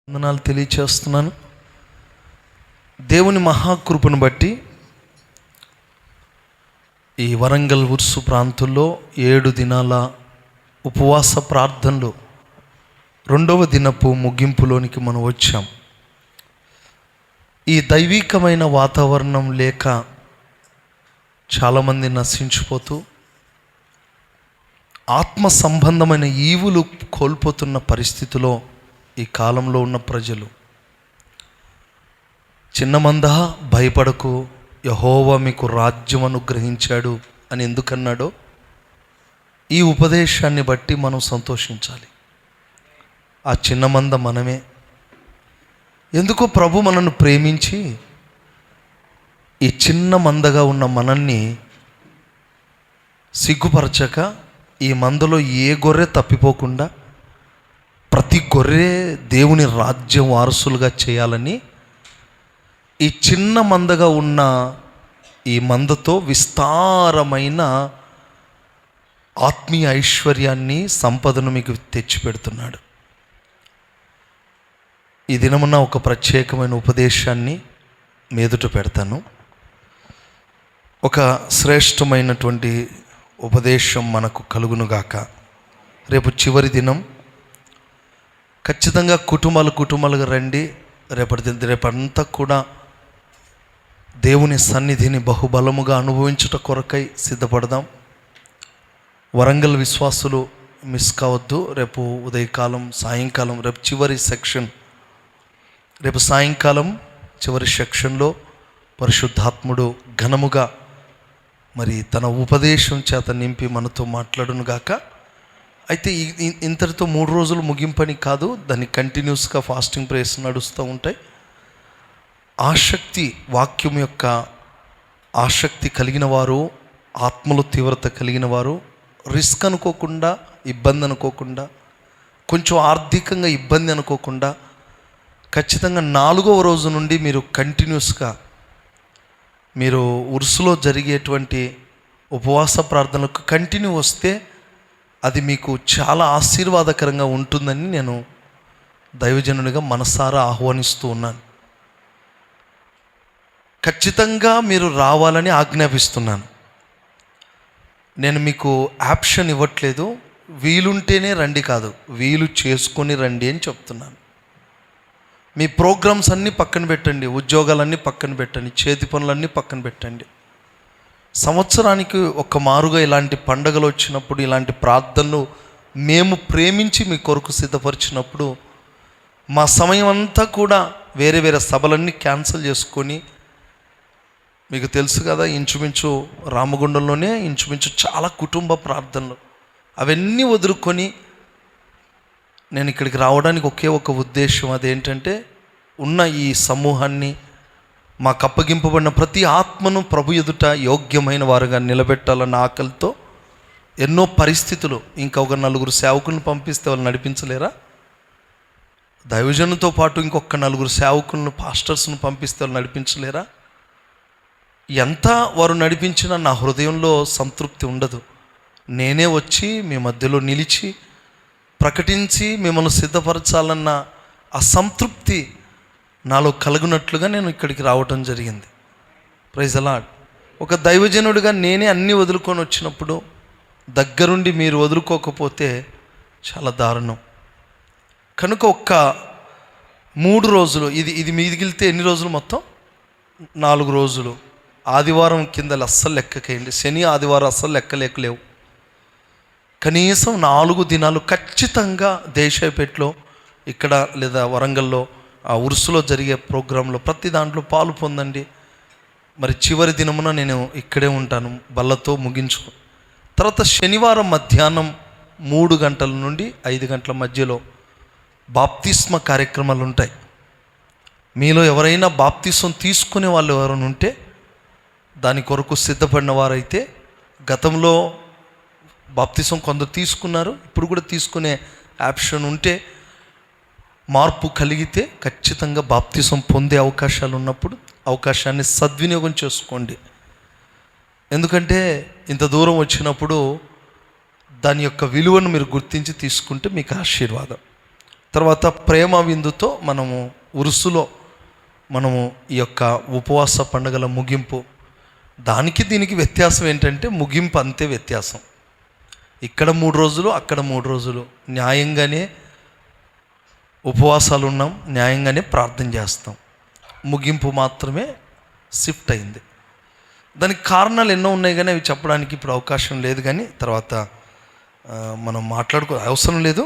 వందనాలు తెలియచేస్తున్నాను. దేవుని మహాకృపను బట్టి ఈ వరంగల్ ఉర్సు ప్రాంతంలో 7 దినాల ఉపవాస ప్రార్థనలు 2వ దినపు ముగింపులోనికి మనం వచ్చాం. ఈ దైవికమైన వాతావరణం లేక చాలామంది నశించిపోతూ ఆత్మ సంబంధమైన ఈవులు కోల్పోతున్న పరిస్థితిలో ఈ కాలంలో ఉన్న ప్రజలు, చిన్న మంద భయపడకు, యెహోవా మీకు రాజ్యం అనుగ్రహించాడు అని ఎందుకన్నాడో ఈ ఉపదేశాన్ని బట్టి మనం సంతోషించాలి. ఆ చిన్న మంద మనమే. ఎందుకో ప్రభు మనల్ని ప్రేమించి ఈ చిన్న మందగా ఉన్న మనల్ని సిగ్గుపరచక ఈ మందలో ఏ గొర్రె తప్పిపోకుండా ప్రతి గొర్రె దేవుని రాజ్యం వారసులుగా చేయాలని ఈ చిన్న మందగా ఉన్న ఈ మందతో విస్తారమైన ఆత్మీయ ఐశ్వర్యాన్ని, సంపదను మీకు తెచ్చిపెడుతున్నాడు. ఈ దినమున ఒక ప్రత్యేకమైన ఉపదేశాన్ని మీదుట పెడతాను. ఒక శ్రేష్టమైనటువంటి ఉపదేశం మనకు కలుగునుగాక. రేపు చివరి దినం. ఖచ్చితంగా కుటుంబాలుగా రండి. రేపంతా కూడా దేవుని సన్నిధిని బహుబలముగా అనుభవించుట కొరకై సిద్ధపడదాం. వరంగల్ విశ్వాసులు మిస్ కావద్దు. రేపు ఉదయకాలం, సాయంకాలం, రేపు చివరి సెక్షన్, రేపు సాయంకాలం చివరి సెక్షన్లో పరిశుద్ధాత్ముడు ఘనముగా మరి తన ఉపదేశం చేత నింపి మనతో మాట్లాడునుగాక. అయితే ఇంతటితో 3 రోజులు ముగింపని కాదు, దాన్ని కంటిన్యూస్గా ఫాస్టింగ్ ప్రేయర్స్ నడుస్తూ ఉంటాయి. ఆసక్తి, వాక్యం యొక్క ఆసక్తి కలిగిన వారు, ఆత్మలో తీవ్రత కలిగిన వారు రిస్క్ అనుకోకుండా, ఇబ్బంది అనుకోకుండా, కొంచెం ఆర్థికంగా ఇబ్బంది అనుకోకుండా ఖచ్చితంగా 4వ రోజు నుండి మీరు కంటిన్యూస్గా మీరు ఉర్సులో జరిగేటువంటి ఉపవాస ప్రార్థనలకు కంటిన్యూ వస్తే అది మీకు చాలా ఆశీర్వాదకరంగా ఉంటుందని నేను దైవజనునిగా మనసారా ఆహ్వానిస్తూ ఉన్నాను. ఖచ్చితంగా మీరు రావాలని ఆజ్ఞాపిస్తున్నాను. నేను మీకు ఆప్షన్ ఇవ్వట్లేదు, వీలుంటేనే రండి కాదు, వీలు చేసుకొని రండి అని చెప్తున్నాను. మీ ప్రోగ్రామ్స్ అన్నీ పక్కన పెట్టండి, ఉద్యోగాలన్నీ పక్కన పెట్టండి, చేతి పనులన్నీ పక్కన పెట్టండి. సంవత్సరానికి ఒక మారుగా ఇలాంటి పండగలు వచ్చినప్పుడు, ఇలాంటి ప్రార్థనలు మేము ప్రేమించి మీ కొరకు సిద్ధపరిచినప్పుడు మా సమయం అంతా కూడా వేరే వేరే సభలన్నీ క్యాన్సిల్ చేసుకొని, మీకు తెలుసు కదా, ఇంచుమించు రామగుండంలోనే ఇంచుమించు చాలా కుటుంబ ప్రార్థనలు, అవన్నీ వదులుకొని నేను ఇక్కడికి రావడానికి ఒకే ఒక ఉద్దేశం. అదేంటంటే ఉన్న ఈ సమూహాన్ని, మాకు అప్పగింపబడిన ప్రతి ఆత్మను ప్రభు ఎదుట యోగ్యమైన వారుగా నిలబెట్టాలన్న ఆకలితో ఎన్నో పరిస్థితులు. ఇంకా ఒక 4 సేవకులను పంపిస్తే వాళ్ళు నడిపించలేరా? దైవజనుతో పాటు ఇంకొక 4 సేవకులను, పాస్టర్స్ను పంపిస్తే వాళ్ళు నడిపించలేరా? ఎంత వారు నడిపించినా నా హృదయంలో సంతృప్తి ఉండదు. నేనే వచ్చి మీ మధ్యలో నిలిచి ప్రకటించి మిమ్మల్ని సిద్ధపరచాలన్న ఆ సంతృప్తి నాలో కలుగునట్లుగా నేను ఇక్కడికి రావటం జరిగింది. Praise the lord. ఒక దైవజనుడిగా నేనే అన్నీ వదులుకొని వచ్చినప్పుడు దగ్గరుండి మీరు వదులుకోకపోతే చాలా దారుణం. కనుక ఒక్క 3 రోజులు ఇది మిగిలితే ఎన్ని రోజులు? మొత్తం 4 రోజులు. ఆదివారం కింద అస్సలు లెక్కకేయండి, శని ఆదివారం అస్సలు లెక్కలేవు. కనీసం 4 దినాలు ఖచ్చితంగా దేశాయపేటలో, ఇక్కడ లేదా వరంగల్లో ఆ ఉర్సులో జరిగే ప్రోగ్రాంలో ప్రతి దాంట్లో పాలు పొందండి. మరి చివరి దినమున నేను ఇక్కడే ఉంటాను, బల్లతో ముగించు. తర్వాత శనివారం మధ్యాహ్నం 3 గంటల నుండి 5 గంటల మధ్యలో బాప్తిస్మ కార్యక్రమాలు ఉంటాయి. మీలో ఎవరైనా బాప్తిస్మం తీసుకునే వాళ్ళు ఎవరైనా ఉంటే, దాని కొరకు సిద్ధపడిన వారైతే, గతంలో బాప్తిసం కొందరు తీసుకున్నారు, ఇప్పుడు కూడా తీసుకునే ఆప్షన్ ఉంటే, మార్పు కలిగితే ఖచ్చితంగా బాప్తిసం పొందే అవకాశాలు ఉన్నప్పుడు అవకాశాన్ని సద్వినియోగం చేసుకోండి. ఎందుకంటే ఇంత దూరం వచ్చినప్పుడు దాని యొక్క విలువను మీరు గుర్తించి తీసుకుంటే మీకు ఆశీర్వాదం. తర్వాత ప్రేమ విందుతో మనము ఉరుసులో మనము ఈ యొక్క ఉపవాస పండుగల ముగింపు. దానికి దీనికి వ్యత్యాసం ఏంటంటే ముగింపు అంతే వ్యత్యాసం. ఇక్కడ 3 రోజులు, అక్కడ 3 రోజులు. న్యాయంగానే ఉపవాసాలు ఉన్నాం, న్యాయంగానే ప్రార్థన చేస్తాం. ముగింపు మాత్రమే షిఫ్ట్ అయింది. దానికి కారణాలు ఎన్నో ఉన్నాయి, కానీ అవి చెప్పడానికి ఇప్పుడు అవకాశం లేదు. కానీ తర్వాత మనం అవసరం లేదు.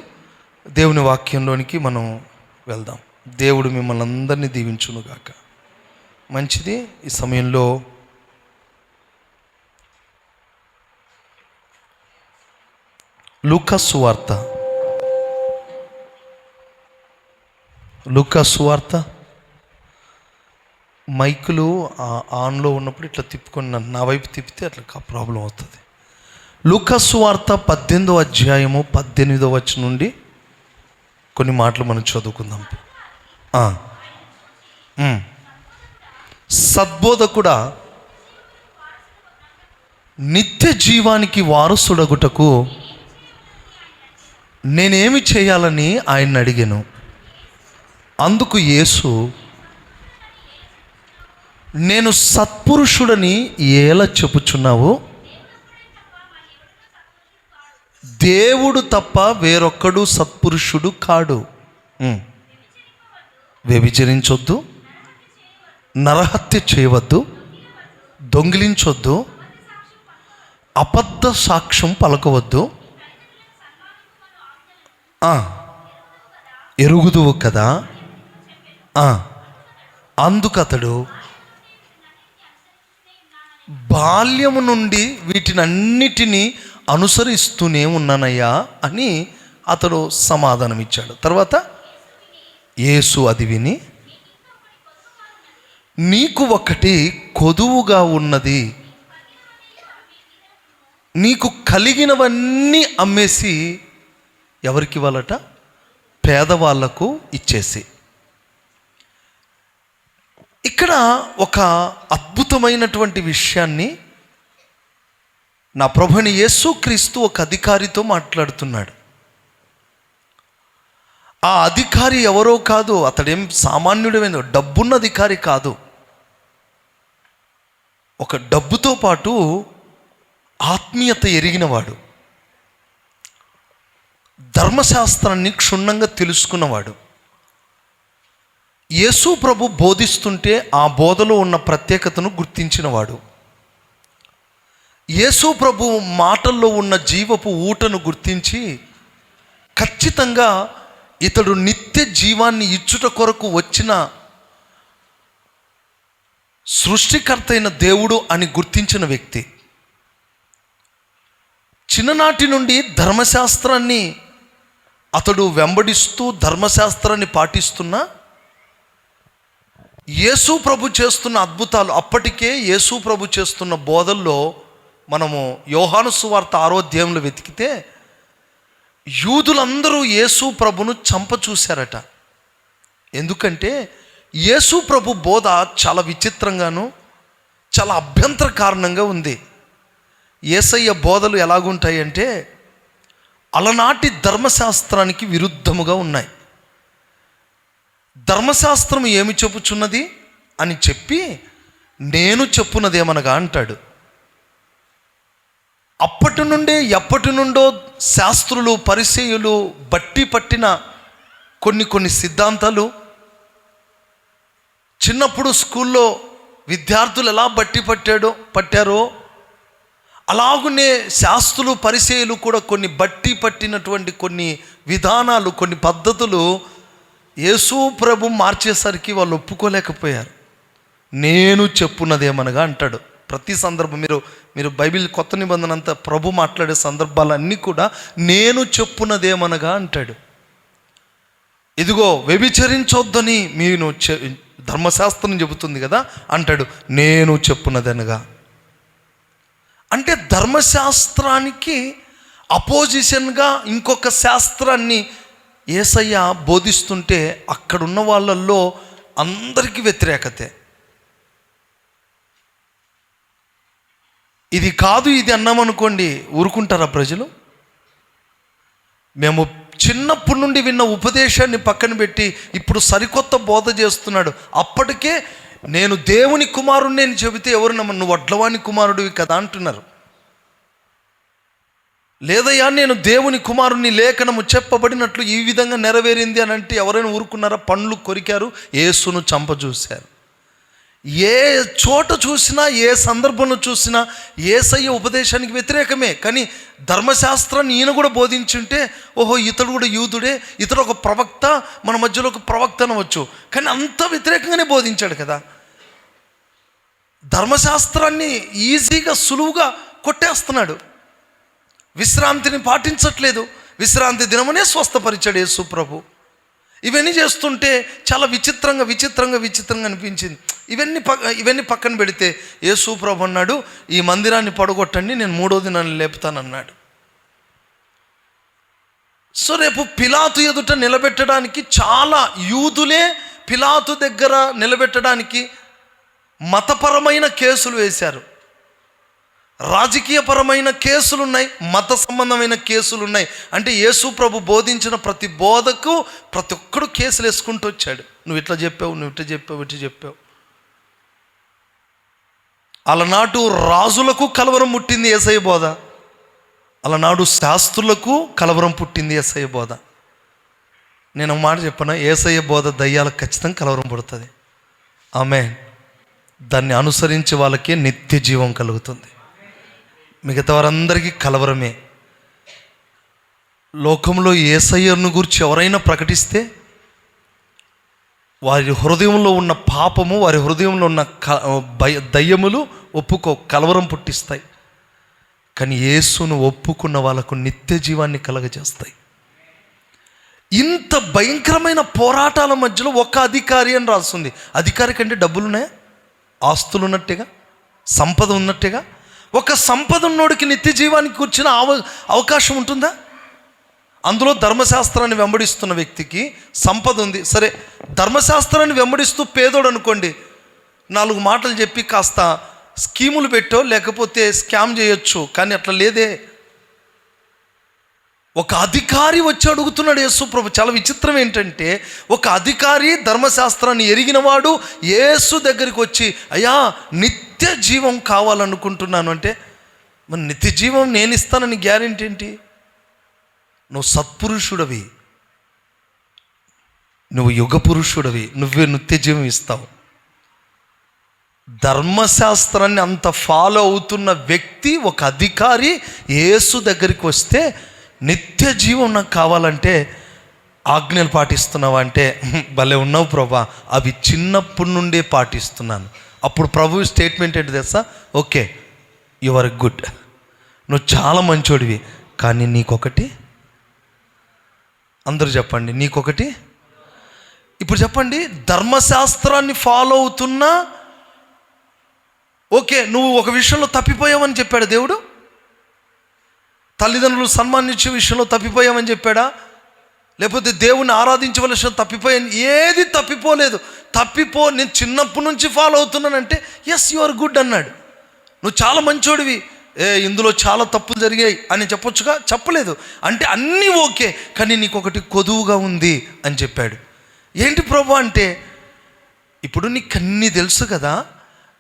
దేవుని వాక్యంలోనికి మనం వెళ్దాం. దేవుడు మిమ్మల్ని అందరినీ దీవించునుగాక. మంచిది. ఈ సమయంలో లూకా సువార్త మైకులు ఆన్లో ఉన్నప్పుడు ఇట్లా తిప్పుకొని నా వైపు తిప్పితే అట్లా ప్రాబ్లం అవుతుంది. లూకా సువార్త 18వ అధ్యాయము 18వ వచనం నుండి కొన్ని మాటలు మనం చదువుకుందాం. సద్బోధకుడా, నిత్య జీవానికి వారసుడగుటకు నేనేమి చేయాలని ఆయన్ని అడిగాను. అందుకు యేసు, నేను సత్పురుషుడని ఎలా చెప్పుచున్నావు? దేవుడు తప్ప వేరొక్కడు సత్పురుషుడు కాడు. వ్యభిచరించొద్దు, నరహత్య చేయవద్దు, దొంగిలించొద్దు, అబద్ధ సాక్ష్యం పలకవద్దు, ఎరుగుదువు కదా. అందుకతడు బాల్యము నుండి వీటినన్నిటినీ అనుసరిస్తూనే ఉన్నానయ్యా అని అతడు సమాధానం ఇచ్చాడు. తర్వాత యేసు అది విని, నీకు ఒకటి కొదువుగా ఉన్నది, నీకు కలిగినవన్నీ అమ్మేసి ఎవరికి ఇవ్వాలట? పేదవాళ్లకు ఇచ్చేసి. ఇక్కడ ఒక అద్భుతమైనటువంటి విషయాన్ని నా ప్రభుని యేసుక్రీస్తు ఒక అధికారితో మాట్లాడుతున్నాడు. ఆ అధికారి ఎవరో కాదు, అతడేం సామాన్యుడేమో, డబ్బున్న అధికారి కాదు. ఒక డబ్బుతో పాటు ఆత్మీయత ఎరిగినవాడు, ధర్మశాస్త్రాన్ని క్షుణ్ణంగా తెలుసుకున్నవాడు. యేసు ప్రభు బోధిస్తుంటే ఆ బోధలో ఉన్న ప్రత్యేకతను గుర్తించినవాడు. యేసు ప్రభు మాటల్లో ఉన్న జీవపు ఊటను గుర్తించి ఖచ్చితంగా ఇతడు నిత్య జీవాన్ని ఇచ్చుట కొరకు వచ్చిన సృష్టికర్త అయిన దేవుడు అని గుర్తించిన వ్యక్తి. చిన్ననాటి నుండి ధర్మశాస్త్రాన్ని అతడు వెంబడిస్తూ ధర్మశాస్త్రాన్ని పాటిస్తున్నా యేసు ప్రభు చేస్తున్న అద్భుతాలు, అప్పటికే యేసు ప్రభు చేస్తున్న బోధల్లో మనము యోహాను సువార్త 6వ అధ్యాయంలో వెతికితే యూదులందరూ యేసు ప్రభును చంపచూశారట. ఎందుకంటే యేసు ప్రభు బోధ చాలా విచిత్రంగాను చాలా అభ్యంతరకారణంగా ఉంది. యేసయ్య బోధలు ఎలాగుంటాయంటే అలనాటి ధర్మశాస్త్రానికి విరుద్ధముగా ఉన్నాయి. ధర్మశాస్త్రం ఏమి చెప్పుచున్నది అని చెప్పి నేను చెప్పున్నదేమనగా అంటాడు. అప్పటి నుండే ఎప్పటి నుండో శాస్త్రులు పరిసయ్యులు బట్టి పట్టిన కొన్ని సిద్ధాంతాలు, చిన్నప్పుడు స్కూల్లో విద్యార్థులు ఎలా బట్టి పట్టారో అలాగునే శాస్త్రులు పరిసయ్యులు కూడా కొన్ని బట్టి పట్టినటువంటి కొన్ని విధానాలు, కొన్ని పద్ధతులు యేసు ప్రభు మార్చేసరికి వాళ్ళు ఒప్పుకోలేకపోయారు. నేను చెప్పున్నదేమనగా అంటాడు. ప్రతి సందర్భం మీరు బైబిల్ కొత్త నిబంధన అంతా ప్రభు మాట్లాడే సందర్భాలన్నీ కూడా నేను చెప్పున్నదేమనగా అంటాడు. ఇదిగో వ్యభిచరించొద్దని మీరు ధర్మశాస్త్రం చెబుతుంది కదా అంటాడు, నేను చెప్పున్నదనగా. అంటే ధర్మశాస్త్రానికి అపోజిషన్గా ఇంకొక శాస్త్రాన్ని యేసయ్య బోధిస్తుంటే అక్కడున్న వాళ్ళల్లో అందరికీ వ్యతిరేకతే. ఇది కాదు ఇది అన్నామనుకోండి, ఊరుకుంటారా ప్రజలు? మేము చిన్నప్పటి నుండి విన్న ఉపదేశాన్ని పక్కన పెట్టి ఇప్పుడు సరికొత్త బోధ చేస్తున్నాడు. అప్పటికే నేను దేవుని కుమారుణ్ణి అని చెబితే ఎవరు నమ్మ, నువ్వు వడ్లవాని కుమారుడివి కదా అంటున్నారు. లేదయ్యా నేను దేవుని కుమారుణ్ణి, లేఖనము చెప్పబడినట్లు ఈ విధంగా నెరవేరింది అని అంటే ఎవరైనా ఊరుకున్నారా? పండ్లు కొరికారు, యేసును చంపజూశారు. ఏ చోట చూసినా, ఏ సందర్భంలో చూసినా యేసయ్య ఉపదేశానికి వ్యతిరేకమే. కానీ ధర్మశాస్త్రాన్ని ఈయన కూడా బోధించుంటే, ఓహో ఇతడు కూడా యూదుడే, ఇతడు ఒక ప్రవక్త, మన మధ్యలో ఒక ప్రవక్త అనవచ్చు. కానీ అంత వ్యతిరేకంగానే బోధించాడు కదా. ధర్మశాస్త్రాన్ని ఈజీగా సులువుగా కొట్టేస్తున్నాడు. విశ్రాంతిని పాటించట్లేదు. విశ్రాంతి దినమునే స్వస్థపరిచాడు యేసు ప్రభు. ఇవన్నీ చేస్తుంటే చాలా విచిత్రంగా అనిపించింది. ఇవన్నీ పక్కన పెడితే యేసు ప్రభు అన్నాడు, ఈ మందిరాన్ని పడగొట్టండి, నేను 3వ దినాన్ని లేపుతానన్నాడు. సో రేపు పిలాతు ఎదుట నిలబెట్టడానికి, చాలా యూదులే పిలాతు దగ్గర నిలబెట్టడానికి మతపరమైన కేసులు వేశారు. రాజకీయపరమైన కేసులు ఉన్నాయి, మత సంబంధమైన కేసులు ఉన్నాయి. అంటే యేసు ప్రభు బోధించిన ప్రతి బోధకు ప్రతి ఒక్కడు కేసులు వేసుకుంటూ వచ్చాడు. నువ్వు ఇట్లా చెప్పావు. అలనాటు రాజులకు కలవరం పుట్టింది యేసయ్య బోధ, అలనాడు శాస్త్రులకు కలవరం పుట్టింది యేసయ్య బోధ. నేను ఒక మాట చెప్పనా, యేసయ్య బోధ దయ్యాలకు ఖచ్చితంగా కలవరం పుడుతుంది. ఆమేన్. దాన్ని అనుసరించి వాళ్ళకే నిత్య జీవం కలుగుతుంది. మిగతా వారందరికీ కలవరమే. లోకంలో యేసయ్యను గురించి ఎవరైనా ప్రకటిస్తే వారి హృదయంలో ఉన్న పాపము, వారి హృదయంలో ఉన్న దయ్యములు కలవరం పుట్టిస్తాయి. కానీ యేసును ఒప్పుకున్న వాళ్ళకు నిత్య జీవాన్ని కలగజేస్తాయి. ఇంత భయంకరమైన పోరాటాల మధ్యలో ఒక అధికారి అని రాస్తుంది. అధికారి కంటే డబ్బులున్నాయా? ఆస్తులు ఉన్నట్టుగా, సంపద ఉన్నట్టుగా. ఒక సంపద ఉన్నోడికి నిత్య జీవానికి కూర్చున్న అవకాశం ఉంటుందా? అందులో ధర్మశాస్త్రాన్ని వెంబడిస్తున్న వ్యక్తికి సంపద ఉంది. సరే, ధర్మశాస్త్రాన్ని వెంబడిస్తూ పేదోడు అనుకోండి, 4 మాటలు చెప్పి కాస్త స్కీములు పెట్టో లేకపోతే స్కామ్ చేయొచ్చు. కానీ అట్లా లేదే. ఒక అధికారి వచ్చి అడుగుతున్నాడు యేసు ప్రభు. చాలా విచిత్రం ఏంటంటే, ఒక అధికారి ధర్మశాస్త్రాన్ని ఎరిగినవాడు యేసు దగ్గరికి వచ్చి, అయ్యా నిత్య జీవం కావాలనుకుంటున్నాను అంటే, మరి నిత్య జీవం నేను ఇస్తానని గ్యారెంటీ ఏంటి? నువ్వు సత్పురుషుడవి, నువ్వు యుగ పురుషుడవి, నువ్వే నిత్య జీవం ఇస్తావు. ధర్మశాస్త్రాన్ని అంత ఫాలో అవుతున్న వ్యక్తి, ఒక అధికారి యేసు దగ్గరికి వస్తే, నిత్య జీవం నాకు కావాలంటే ఆజ్ఞలు పాటిస్తున్నావా అంటే, భలే ఉన్నావు ప్రభా, అవి చిన్నప్పటి నుండే పాటిస్తున్నాను. అప్పుడు ప్రభు స్టేట్మెంట్ ఏంటి తెలుసా? ఓకే, యు ఆర్ గుడ్, నువ్వు చాలా మంచోడివి, కానీ నీకొకటి. అందరూ చెప్పండి, నీకొకటి. ఇప్పుడు చెప్పండి, ధర్మశాస్త్రాన్ని ఫాలో అవుతున్నా ఓకే, నువ్వు ఒక విషయంలో తప్పిపోయావని చెప్పాడు దేవుడు. తల్లిదండ్రులు సన్మానించే విషయంలో తప్పిపోయామని చెప్పాడా? లేకపోతే దేవుణ్ణి ఆరాధించవలసిన తప్పిపోయాను? ఏది తప్పిపోలేదు. నేను చిన్నప్పటి నుంచి ఫాలో అవుతున్నానంటే ఎస్ యు ఆర్ గుడ్ అన్నాడు. నువ్వు చాలా మంచోడివి, ఇందులో చాలా తప్పులు జరిగాయి అని చెప్పొచ్చుగా? చెప్పలేదు. అంటే అన్నీ ఓకే, కానీ నీకొకటి కొదువుగా ఉంది అని చెప్పాడు. ఏంటి ప్రభు అంటే, ఇప్పుడు నీకు అన్నీ తెలుసు కదా,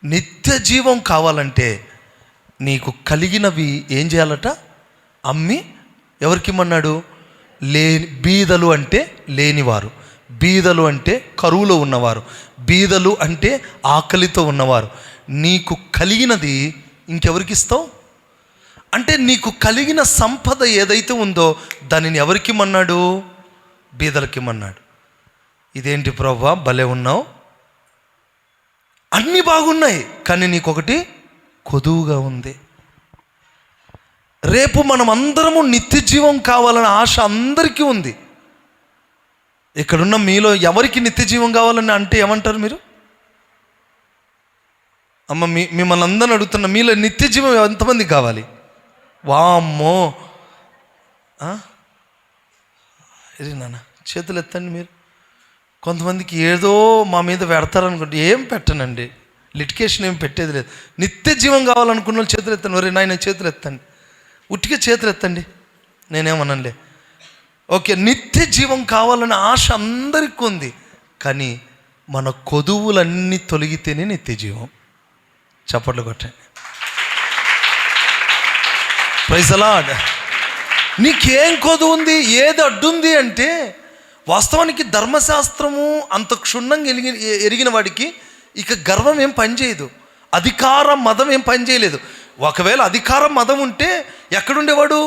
నిత్య జీవం కావాలంటే నీకు కలిగినవి ఏం చేయాలట? అమ్మి ఎవరికి ఇమ్మన్నాడు? బీదలు అంటే లేనివారు, బీదలు అంటే కరువులో ఉన్నవారు, బీదలు అంటే ఆకలితో ఉన్నవారు. నీకు కలిగినది ఇంకెవరికి ఇస్తావు? అంటే నీకు కలిగిన సంపద ఏదైతే ఉందో దానిని ఎవరికి ఇమ్మన్నాడు? బీదలకి ఇమ్మన్నాడు. ఇదేంటి ప్రభువా, భలే ఉన్నావు, అన్నీ బాగున్నాయి, కానీ నీకొకటి కొదువుగా ఉంది. రేపు మనం అందరము నిత్య జీవం కావాలనే ఆశ అందరికీ ఉంది. ఇక్కడున్న మీలో ఎవరికి నిత్య జీవం కావాలని అంటే ఏమంటారు మీరు? అమ్మ, మిమ్మల్ని అందరిని అడుగుతున్న, మీలో నిత్య జీవం ఎంతమంది కావాలి? వామ్మో, ఇది నాన్న చేతులు ఎత్తండి మీరు. కొంతమందికి ఏదో మా మీద పెడతారనుకుంటే, ఏం పెట్టనండి, లిటికేషన్ ఏం పెట్టేది లేదు. నిత్య జీవం కావాలనుకున్న వాళ్ళు చేతులు ఎత్తండి. వరే నాయన చేతులు ఎత్తండి, ఉట్టిగా చేతులు ఎత్తండి, నేనేమనంలే. ఓకే, నిత్య జీవం కావాలనే ఆశ అందరికీ ఉంది. కానీ మన కొదువులన్నీ తొలగితేనే నిత్య జీవం. చప్పట్లు కొట్టండి. Praise the lord. నీకేం కొదువు ఉంది, ఏది అడ్డుంది అంటే, వాస్తవానికి ధర్మశాస్త్రము అంత క్షుణ్ణంగా ఎరిగిన వాడికి ఇక గర్వం ఏం పనిచేయదు, అధికార మదం ఏం పనిచేయలేదు. ఒకవేళ అధికార మదం ఉంటే ఎక్కడుండేవాడు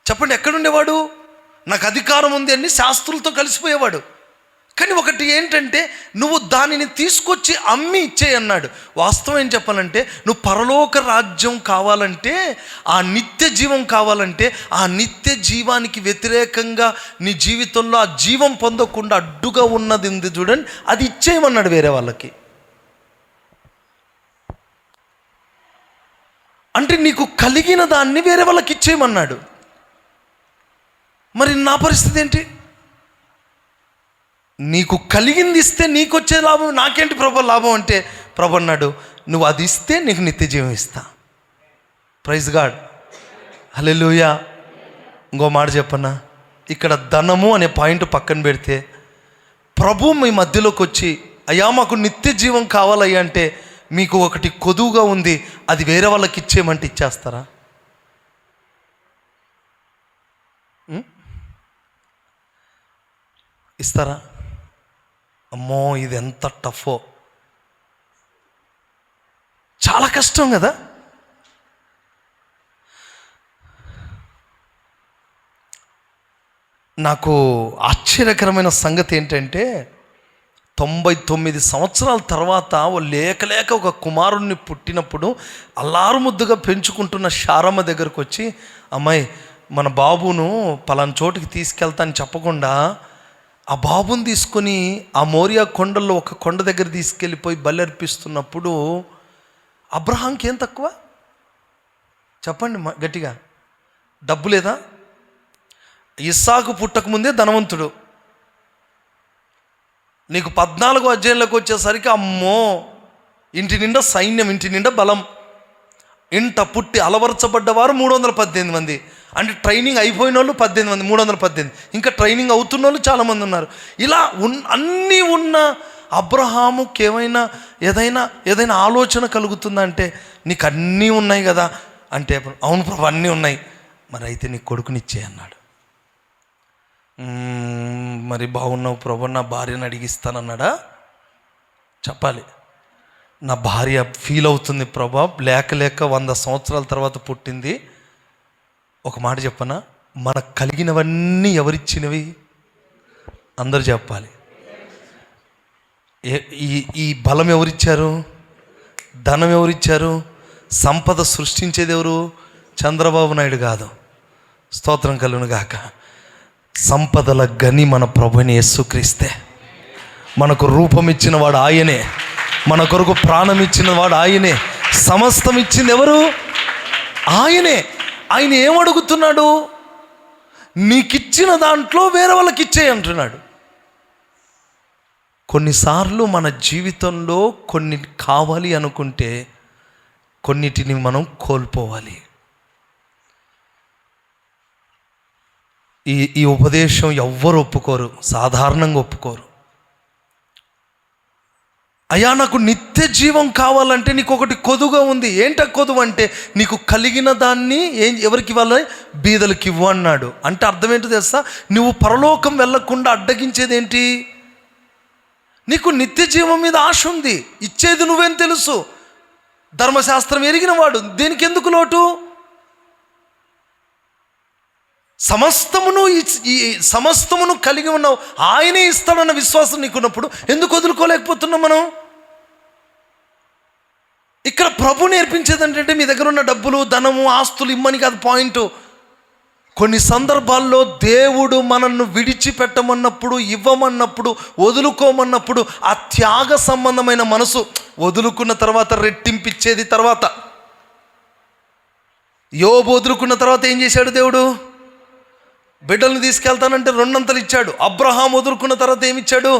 చెప్పండి? ఎక్కడుండేవాడు? నాకు అధికారం ఉంది అని శాస్త్రులతో కలిసిపోయేవాడు. కానీ ఒకటి ఏంటంటే, నువ్వు దానిని తీసుకొచ్చి అమ్మి ఇచ్చేయి అన్నాడు. వాస్తవం ఏం చెప్పాలంటే, నువ్వు పరలోక రాజ్యం కావాలంటే, ఆ నిత్య జీవం కావాలంటే, ఆ నిత్య జీవానికి వ్యతిరేకంగా నీ జీవితంలో ఆ జీవం పొందకుండా అడ్డుగా ఉన్నది ఉంది చూడండి, అది ఇచ్చేయమన్నాడు వేరే వాళ్ళకి. అంటే నీకు కలిగిన దాన్ని వేరే వాళ్ళకి ఇచ్చేయమన్నాడు. మరి నా పరిస్థితి ఏంటి? నీకు కలిగింది ఇస్తే నీకు వచ్చే లాభం నాకేంటి ప్రభు లాభం అంటే, ప్రభు అన్నాడు, నువ్వు అది ఇస్తే నీకు నిత్య జీవం ఇస్తా. ప్రైజ్ గాడ్, హల్లెలూయా. ఇంకో మాట చెప్పన్నా, ఇక్కడ ధనము అనే పాయింట్ పక్కన పెడితే, ప్రభు మీ మధ్యలోకి వచ్చి, అయ్యా మాకు నిత్య జీవం కావాలయ్యా అంటే, మీకు ఒకటి కొదువుగా ఉంది, అది వేరే వాళ్ళకి ఇచ్చేయమంటే ఇచ్చేస్తారా? ఇస్తారా? అమ్మో, ఇది ఎంత టఫో, చాలా కష్టం కదా. నాకు ఆశ్చర్యకరమైన సంగతి ఏంటంటే, 99 సంవత్సరాల తర్వాత లేక ఒక కుమారుణ్ణి పుట్టినప్పుడు అల్లారు ముద్దుగా పెంచుకుంటున్న శారమ్మ దగ్గరకు వచ్చి, అమ్మాయి మన బాబును పలానా చోటుకి తీసుకెళ్తాను చెప్పకుండా ఆ బాబుని తీసుకొని ఆ మోరియా కొండల్లో ఒక కొండ దగ్గర తీసుకెళ్ళిపోయి బలి అర్పిస్తున్నప్పుడు, అబ్రహాంకి ఏం తక్కువ చెప్పండి గట్టిగా? డబ్బు లేదా? ఇస్సాకు పుట్టకముందే ధనవంతుడు. నీకు 14వ అధ్యాయంలోకి వచ్చేసరికి, అమ్మో ఇంటి నిండా సైన్యం, ఇంటి నిండా బలం. ఇంట పుట్టి అలవరచబడ్డవారు 318 మంది. అంటే ట్రైనింగ్ అయిపోయిన వాళ్ళు 18 మంది, 318. ఇంకా ట్రైనింగ్ అవుతున్న వాళ్ళు చాలామంది ఉన్నారు. ఇలా అన్నీ ఉన్న అబ్రహాముకి ఏదైనా ఆలోచన కలుగుతుందా అంటే, నీకు అన్నీ ఉన్నాయి కదా అంటే, అవును ప్రభు అన్నీ ఉన్నాయి, మరి అయితే నీ కొడుకునిచ్చే అన్నాడు. మరి బాగున్నావు ప్రభు, నా భార్యను అడిగిస్తానన్నాడా? చెప్పాలి. నా భార్య ఫీల్ అవుతుంది ప్రభా, లేక 100 సంవత్సరాల తర్వాత పుట్టింది. ఒక మాట చెప్పనా, మనకు కలిగినవన్నీ ఎవరిచ్చినవి? అందరు చెప్పాలి. ఈ బలం ఎవరిచ్చారు? ధనం ఎవరిచ్చారు? సంపద సృష్టించేది ఎవరు? చంద్రబాబు నాయుడు కాదు. స్తోత్రం కలుగును గాక. సంపదల గని మన ప్రభుని యేసుక్రీస్తే. మనకు రూపం ఇచ్చిన వాడు ఆయనే, మన కొరకు ప్రాణం ఇచ్చిన వాడు ఆయనే, సమస్తం ఇచ్చింది ఎవరు? ఆయనే. ఆయన ఏమడుగుతున్నాడు? నీకిచ్చిన దాంట్లో వేరే వాళ్ళకి ఇచ్చేయి అంటున్నాడు. కొన్నిసార్లు మన జీవితంలో కొన్ని కావాలి అనుకుంటే కొన్నిటిని మనం కోల్పోవాలి. ఈ ఉపదేశం ఎవ్వరు ఒప్పుకోరు, సాధారణంగా ఒప్పుకోరు. అయ్యా నాకు నిత్య జీవం కావాలంటే నీకు ఒకటి కొదువుగా ఉంది. ఏంట కొదువు అంటే, నీకు కలిగిన దాన్ని ఎవరికి ఇవ్వాలి? బీదలకు ఇవ్వు అన్నాడు. అంటే అర్థం ఏంటో తెలుసా? నువ్వు పరలోకం వెళ్ళకుండా అడ్డగించేది ఏంటి? నీకు నిత్య జీవం మీద ఆశ ఉంది, ఇచ్చేది నువ్వేం తెలుసు. ధర్మశాస్త్రం ఎరిగిన వాడు, దేనికి ఎందుకు లోటు? సమస్తమును కలిగి ఉన్నావు, ఆయనే ఇస్తాడన్న విశ్వాసం నీకున్నప్పుడు ఎందుకు వదులుకోలేకపోతున్నాం మనం? ఇక్కడ ప్రభు నేర్పించేది ఏంటంటే, మీ దగ్గర ఉన్న డబ్బులు, ధనము, ఆస్తులు ఇమ్మని కాదు పాయింట్. కొన్ని సందర్భాల్లో దేవుడు మనల్ని విడిచిపెట్టమన్నప్పుడు, ఇవ్వమన్నప్పుడు, వదులుకోమన్నప్పుడు ఆ త్యాగ సంబంధమైన మనసు, వదులుకున్న తర్వాత రెట్టింపిచ్చేది తర్వాత. యోబు వదులుకున్న తర్వాత ఏం చేశాడు దేవుడు? బిడ్డలను తీసుకెళ్తానంటే 2 అంతలు ఇచ్చాడు. అబ్రహాం వదులుకున్న తర్వాత ఏమిచ్చాడు?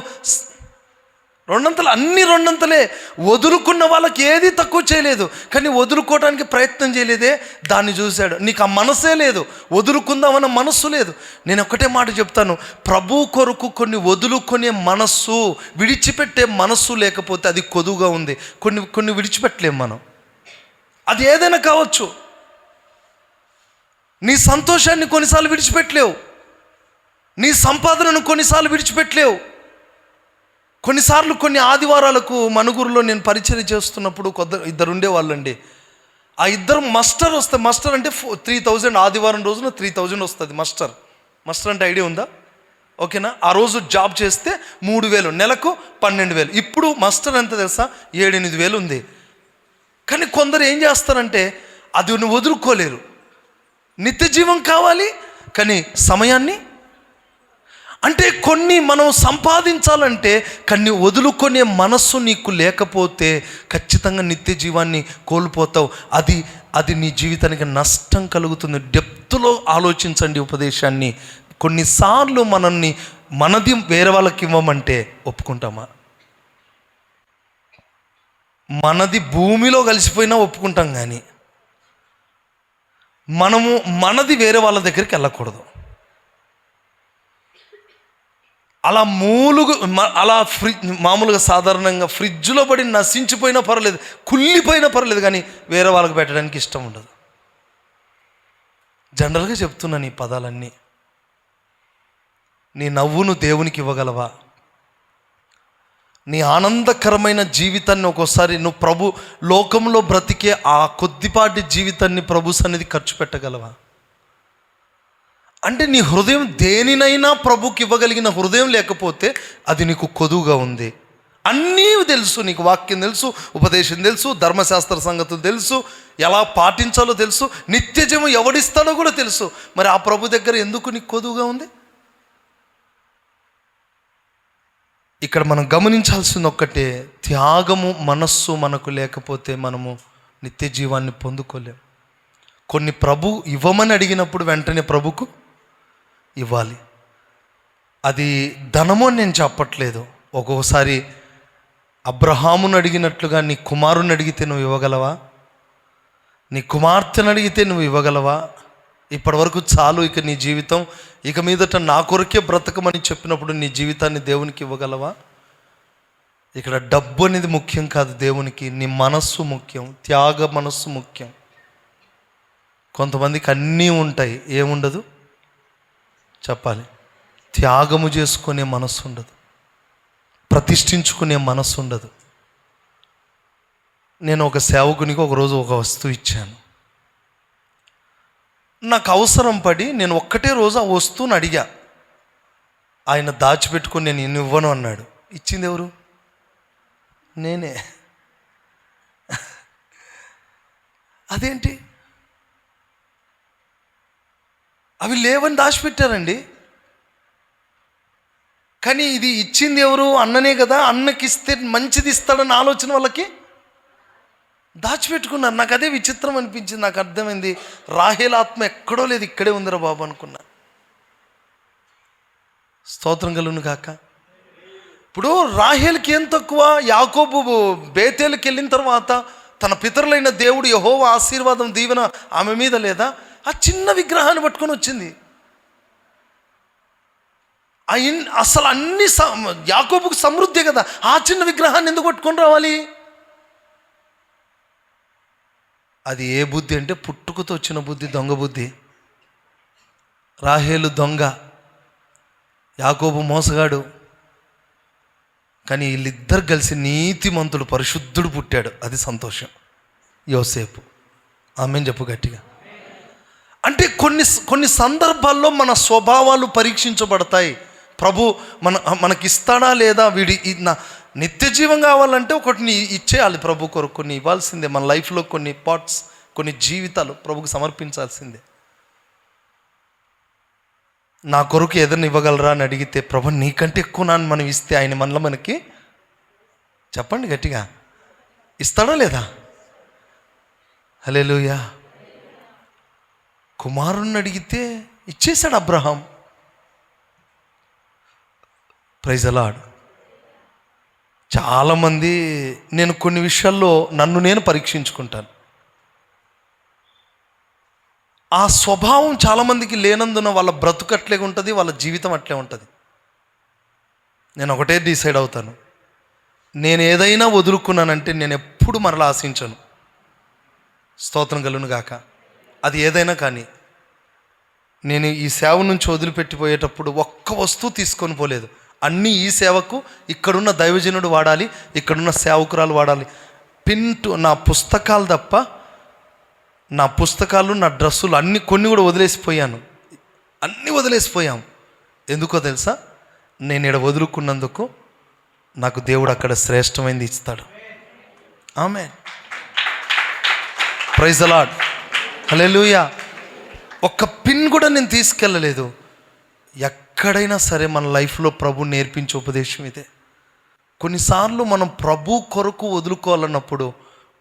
రెండంతలు, అన్ని రెండంతలే. వదులుకున్న వాళ్ళకి ఏది తక్కువ చేయలేదు, కానీ వదులుకోవడానికి ప్రయత్నం చేయలేదే, దాన్ని చూశాడు. నీకు ఆ మనసే లేదు, వదులుకుందామన్న మనస్సు లేదు. నేను ఒక్కటే మాట చెప్తాను, ప్రభు కొరకు కొన్ని వదులుకునే మనస్సు, విడిచిపెట్టే మనస్సు లేకపోతే అది కొదువుగా ఉంది. కొన్ని విడిచిపెట్టలేము మనం. అది ఏదైనా కావచ్చు. నీ సంతోషాన్ని కొన్నిసార్లు విడిచిపెట్టలేవు, నీ సంపాదనను కొన్నిసార్లు విడిచిపెట్టలేవు. కొన్నిసార్లు కొన్ని ఆదివారాలకు మనుగురులో నేను పరిచయం చేస్తున్నప్పుడు ఇద్దరు ఉండేవాళ్ళండి. ఆ ఇద్దరు మస్టర్ అంటే 3000 ఆదివారం రోజున 3000 వస్తుంది. మస్టర్ అంటే ఐడియా ఉందా? ఓకేనా? ఆ రోజు జాబ్ చేస్తే 3000, నెలకు 12,000. ఇప్పుడు మస్టర్ ఎంత తెలుసా? 7-8,000 ఉంది. కానీ కొందరు ఏం చేస్తారంటే అది నువ్వు వదులుకోలేరు. నిత్య జీవం కావాలి, కానీ సమయాన్ని అంటే కొన్ని మనం సంపాదించాలంటే కొన్ని వదులుకునే మనస్సు నీకు లేకపోతే ఖచ్చితంగా నిత్య జీవాన్ని కోల్పోతావు. అది నీ జీవితానికి నష్టం కలుగుతుంది. డెప్త్లో ఆలోచించండి ఉపదేశాన్ని. కొన్నిసార్లు మనది వేరే వాళ్ళకి ఇవ్వమంటే ఒప్పుకుంటామా? మనది భూమిలో కలిసిపోయినా ఒప్పుకుంటాం, కానీ మనది వేరే వాళ్ళ దగ్గరికి వెళ్ళకూడదు. అలా మామూలుగా సాధారణంగా ఫ్రిడ్జ్లో పడి నశించిపోయినా పర్లేదు, కుళ్ళిపోయినా పర్లేదు, కానీ వేరే వాళ్ళకి పెట్టడానికి ఇష్టం ఉండదు. జనరల్గా చెప్తున్నాను ఈ పదాలన్నీ. నీ నవ్వును దేవునికి ఇవ్వగలవా? నీ ఆనందకరమైన జీవితాన్ని ఒక్కోసారి నువ్వు ప్రభు లోకంలో బ్రతికే ఆ కొద్దిపాటి జీవితాన్ని ప్రభు సన్నిధి ఖర్చు పెట్టగలవా? అంటే నీ హృదయం దేనినైనా ప్రభుకి ఇవ్వగలిగిన హృదయం లేకపోతే అది నీకు కొదువుగా ఉంది. అన్నీ తెలుసు, నీకు వాక్యం తెలుసు, ఉపదేశం తెలుసు, ధర్మశాస్త్ర సంగతులు తెలుసు, ఎలా పాటించాలో తెలుసు, నిత్యజీవం ఎవడిస్తాడో కూడా తెలుసు. మరి ఆ ప్రభు దగ్గర ఎందుకు నీకు కొదువుగా ఉంది? ఇక్కడ మనం గమనించాల్సింది ఒక్కటే, త్యాగము మనస్సు మనకు లేకపోతే మనము నిత్య జీవాన్ని పొందుకోలేము. కొన్ని ప్రభు ఇవ్వమని అడిగినప్పుడు వెంటనే ప్రభుకు ఇవ్వాలి. అది ధనము అని నేను చెప్పట్లేదు. ఒక్కొక్కసారి అబ్రహామును అడిగినట్లుగా నీ కుమారుని అడిగితే నువ్వు ఇవ్వగలవా? నీ కుమార్తెను అడిగితే నువ్వు ఇవ్వగలవా? ఇప్పటివరకు చాలు, ఇక నీ జీవితం ఇక మీదట నా కొరకే బ్రతకమని చెప్పినప్పుడు నీ జీవితాన్ని దేవునికి ఇవ్వగలవా? ఇక్కడ డబ్బు అనేది ముఖ్యం కాదు దేవునికి, నీ మనస్సు ముఖ్యం, త్యాగ మనస్సు ముఖ్యం. కొంతమందికి అన్నీ ఉంటాయి, ఏముండదు చెప్పాలి? త్యాగము చేసుకునే మనస్సు ఉండదు, ప్రతిష్ఠించుకునే మనస్సు ఉండదు. నేను ఒక సేవకునికి ఒకరోజు ఒక వస్తువు ఇచ్చాను. నాకు అవసరం పడి నేను ఒక్కటే రోజు ఆ వస్తువుని అడిగా. ఆయన దాచిపెట్టుకుని నేను ఇవ్వను అన్నాడు. ఇచ్చింది ఎవరు? నేనే. అదేంటి? అవి లేవని దాచిపెట్టారండి. కానీ ఇది ఇచ్చింది ఎవరు? అన్ననే కదా. అన్నకి ఇస్తే మంచిది ఇస్తాడన్న ఆలోచన వాళ్ళకి దాచిపెట్టుకున్నారు. నాకు అదే విచిత్రం అనిపించింది. నాకు అర్థమైంది, రాహేల్ ఆత్మ ఎక్కడో లేదు, ఇక్కడే ఉందిరా బాబు అనుకున్నా. స్తోత్రం కలుగును కాక. ఇప్పుడు రాహేల్కి ఏం తక్కువ? యాకోబు బేతేలుకి వెళ్ళిన తర్వాత తన పితరులైన దేవుడు యెహోవా ఆశీర్వాదం దీవెన ఆమె మీద లేదా? ఆ చిన్న విగ్రహాన్ని పట్టుకొని వచ్చింది. అసలు అన్ని యాకోబుకు సమృద్ధి కదా, ఆ చిన్న విగ్రహాన్ని ఎందుకు పట్టుకొని రావాలి? అది ఏ బుద్ధి అంటే పుట్టుకతో వచ్చిన బుద్ధి, దొంగ బుద్ధి. రాహేలు దొంగ, యాకోబు మోసగాడు. కానీ వీళ్ళిద్దరు కలిసి నీతిమంతుడు పరిశుద్ధుడు పుట్టాడు. అది సంతోషం. యోసేపు. ఆమెన్ చెప్పు గట్టిగా. అంటే కొన్ని సందర్భాల్లో మన స్వభావాలు పరీక్షించబడతాయి. ప్రభు మనకిస్తాడా లేదా? నా నిత్య జీవం కావాలంటే ఒకటిని ఇచ్చేయాలి ప్రభు కొరకు. కొన్ని ఇవ్వాల్సిందే. మన లైఫ్లో కొన్ని పార్ట్స్, కొన్ని జీవితాలు ప్రభుకు సమర్పించాల్సిందే. నా కొరకు ఏదైనా ఇవ్వగలరా అని అడిగితే, ప్రభు నీకంటే ఎక్కువ నాన్న మనం ఇస్తే ఆయన మనలో మనకి చెప్పండి గట్టిగా ఇస్తాడా లేదా? హల్లెలూయా. కుమారుణ్ణి అడిగితే ఇచ్చేశాడు అబ్రహాం. Praise the lord. చాలామంది, నేను కొన్ని విషయాల్లో నన్ను నేను పరీక్షించుకుంటాను. ఆ స్వభావం చాలామందికి లేనందున వాళ్ళ బ్రతుకు అట్లే ఉంటుంది, వాళ్ళ జీవితం అట్లే ఉంటుంది. నేను ఒకటే డిసైడ్ అవుతాను, నేను ఏదైనా వదులుకున్నానంటే నేను ఎప్పుడు మరలా ఆశించను. స్తోత్రం కలుగును గాక. అది ఏదైనా కానీ, నేను ఈ సేవ నుంచి వదిలిపెట్టిపోయేటప్పుడు ఒక్క వస్తువు తీసుకొని పోలేదు. అన్నీ ఈ సేవకు, ఇక్కడున్న దైవజనుడు వాడాలి, ఇక్కడున్న సేవకురాలు వాడాలి. నా పుస్తకాలు తప్ప, నా పుస్తకాలు, నా డ్రెస్సులు అన్నీ కొన్ని కూడా వదిలేసిపోయాను. అన్నీ వదిలేసిపోయాం. ఎందుకో తెలుసా? నేను ఇక్కడ వదులుకున్నందుకు నాకు దేవుడు అక్కడ శ్రేష్టమైనది ఇస్తాడు. Amen. Praise the lord. Hallelujah. ఒక్క పిన్ కూడా నేను తీసుకెళ్ళలేదు. ఎక్కడైనా సరే మన లైఫ్లో ప్రభు నేర్పించే ఉపదేశం ఇదే. కొన్నిసార్లు మనం ప్రభు కొరకు వదులుకోవాలన్నప్పుడు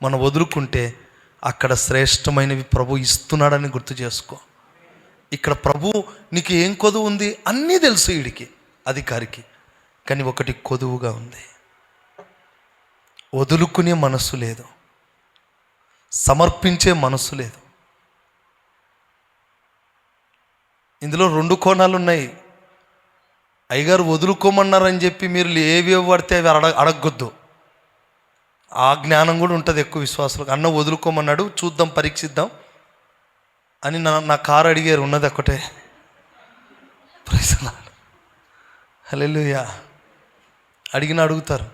మనం వదులుకుంటే అక్కడ శ్రేష్టమైనవి ప్రభు ఇస్తున్నాడని గుర్తు చేసుకో. ఇక్కడ ప్రభు నీకు ఏం కొదువు ఉంది అన్నీ తెలుసు వీడికి, అధికారికి. కానీ ఒకటి కొదువుగా ఉంది, వదులుకునే మనస్సు లేదు, సమర్పించే మనస్సు లేదు. ఇందులో 2 కోణాలు ఉన్నాయి. అయ్యగారు వదులుకోమన్నారని చెప్పి మీరు ఏవేవి పడితే అవి అడగొద్దు. ఆ జ్ఞానం కూడా ఉంటుంది ఎక్కువ విశ్వాసులకు. అన్న వదులుకోమన్నాడు, చూద్దాం, పరీక్షిద్దాం అని నా కారు అడిగారు. ఉన్నది ఒకటే. Praise the lord. హల్లెలూయా. అడుగుతారు,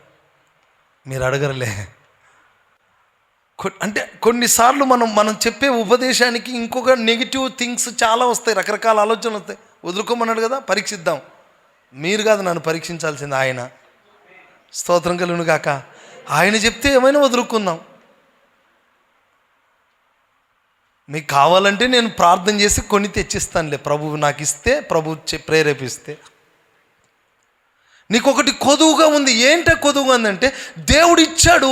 మీరు అడగరలే. అంటే కొన్నిసార్లు మనం చెప్పే ఉపదేశానికి ఇంకొక నెగిటివ్ థింగ్స్ చాలా వస్తాయి, రకరకాల ఆలోచనలు వస్తాయి. వదులుకోమన్నాడు కదా, పరీక్షిద్దాం. మీరు కాదు నన్ను పరీక్షించాల్సింది, ఆయన. స్తోత్రం కలుగును గాక. ఆయన చెప్తే ఏమైనా వదులుకుందాం. మీకు కావాలంటే నేను ప్రార్థన చేసి కొన్ని తెచ్చిస్తానులే, ప్రభువు నాకు ఇస్తే, ప్రభు ప్రేరేపిస్తే. నీకు ఒకటి కొదువుగా ఉంది. ఏంటో కొదువుగా ఉందంటే, దేవుడు ఇచ్చాడు,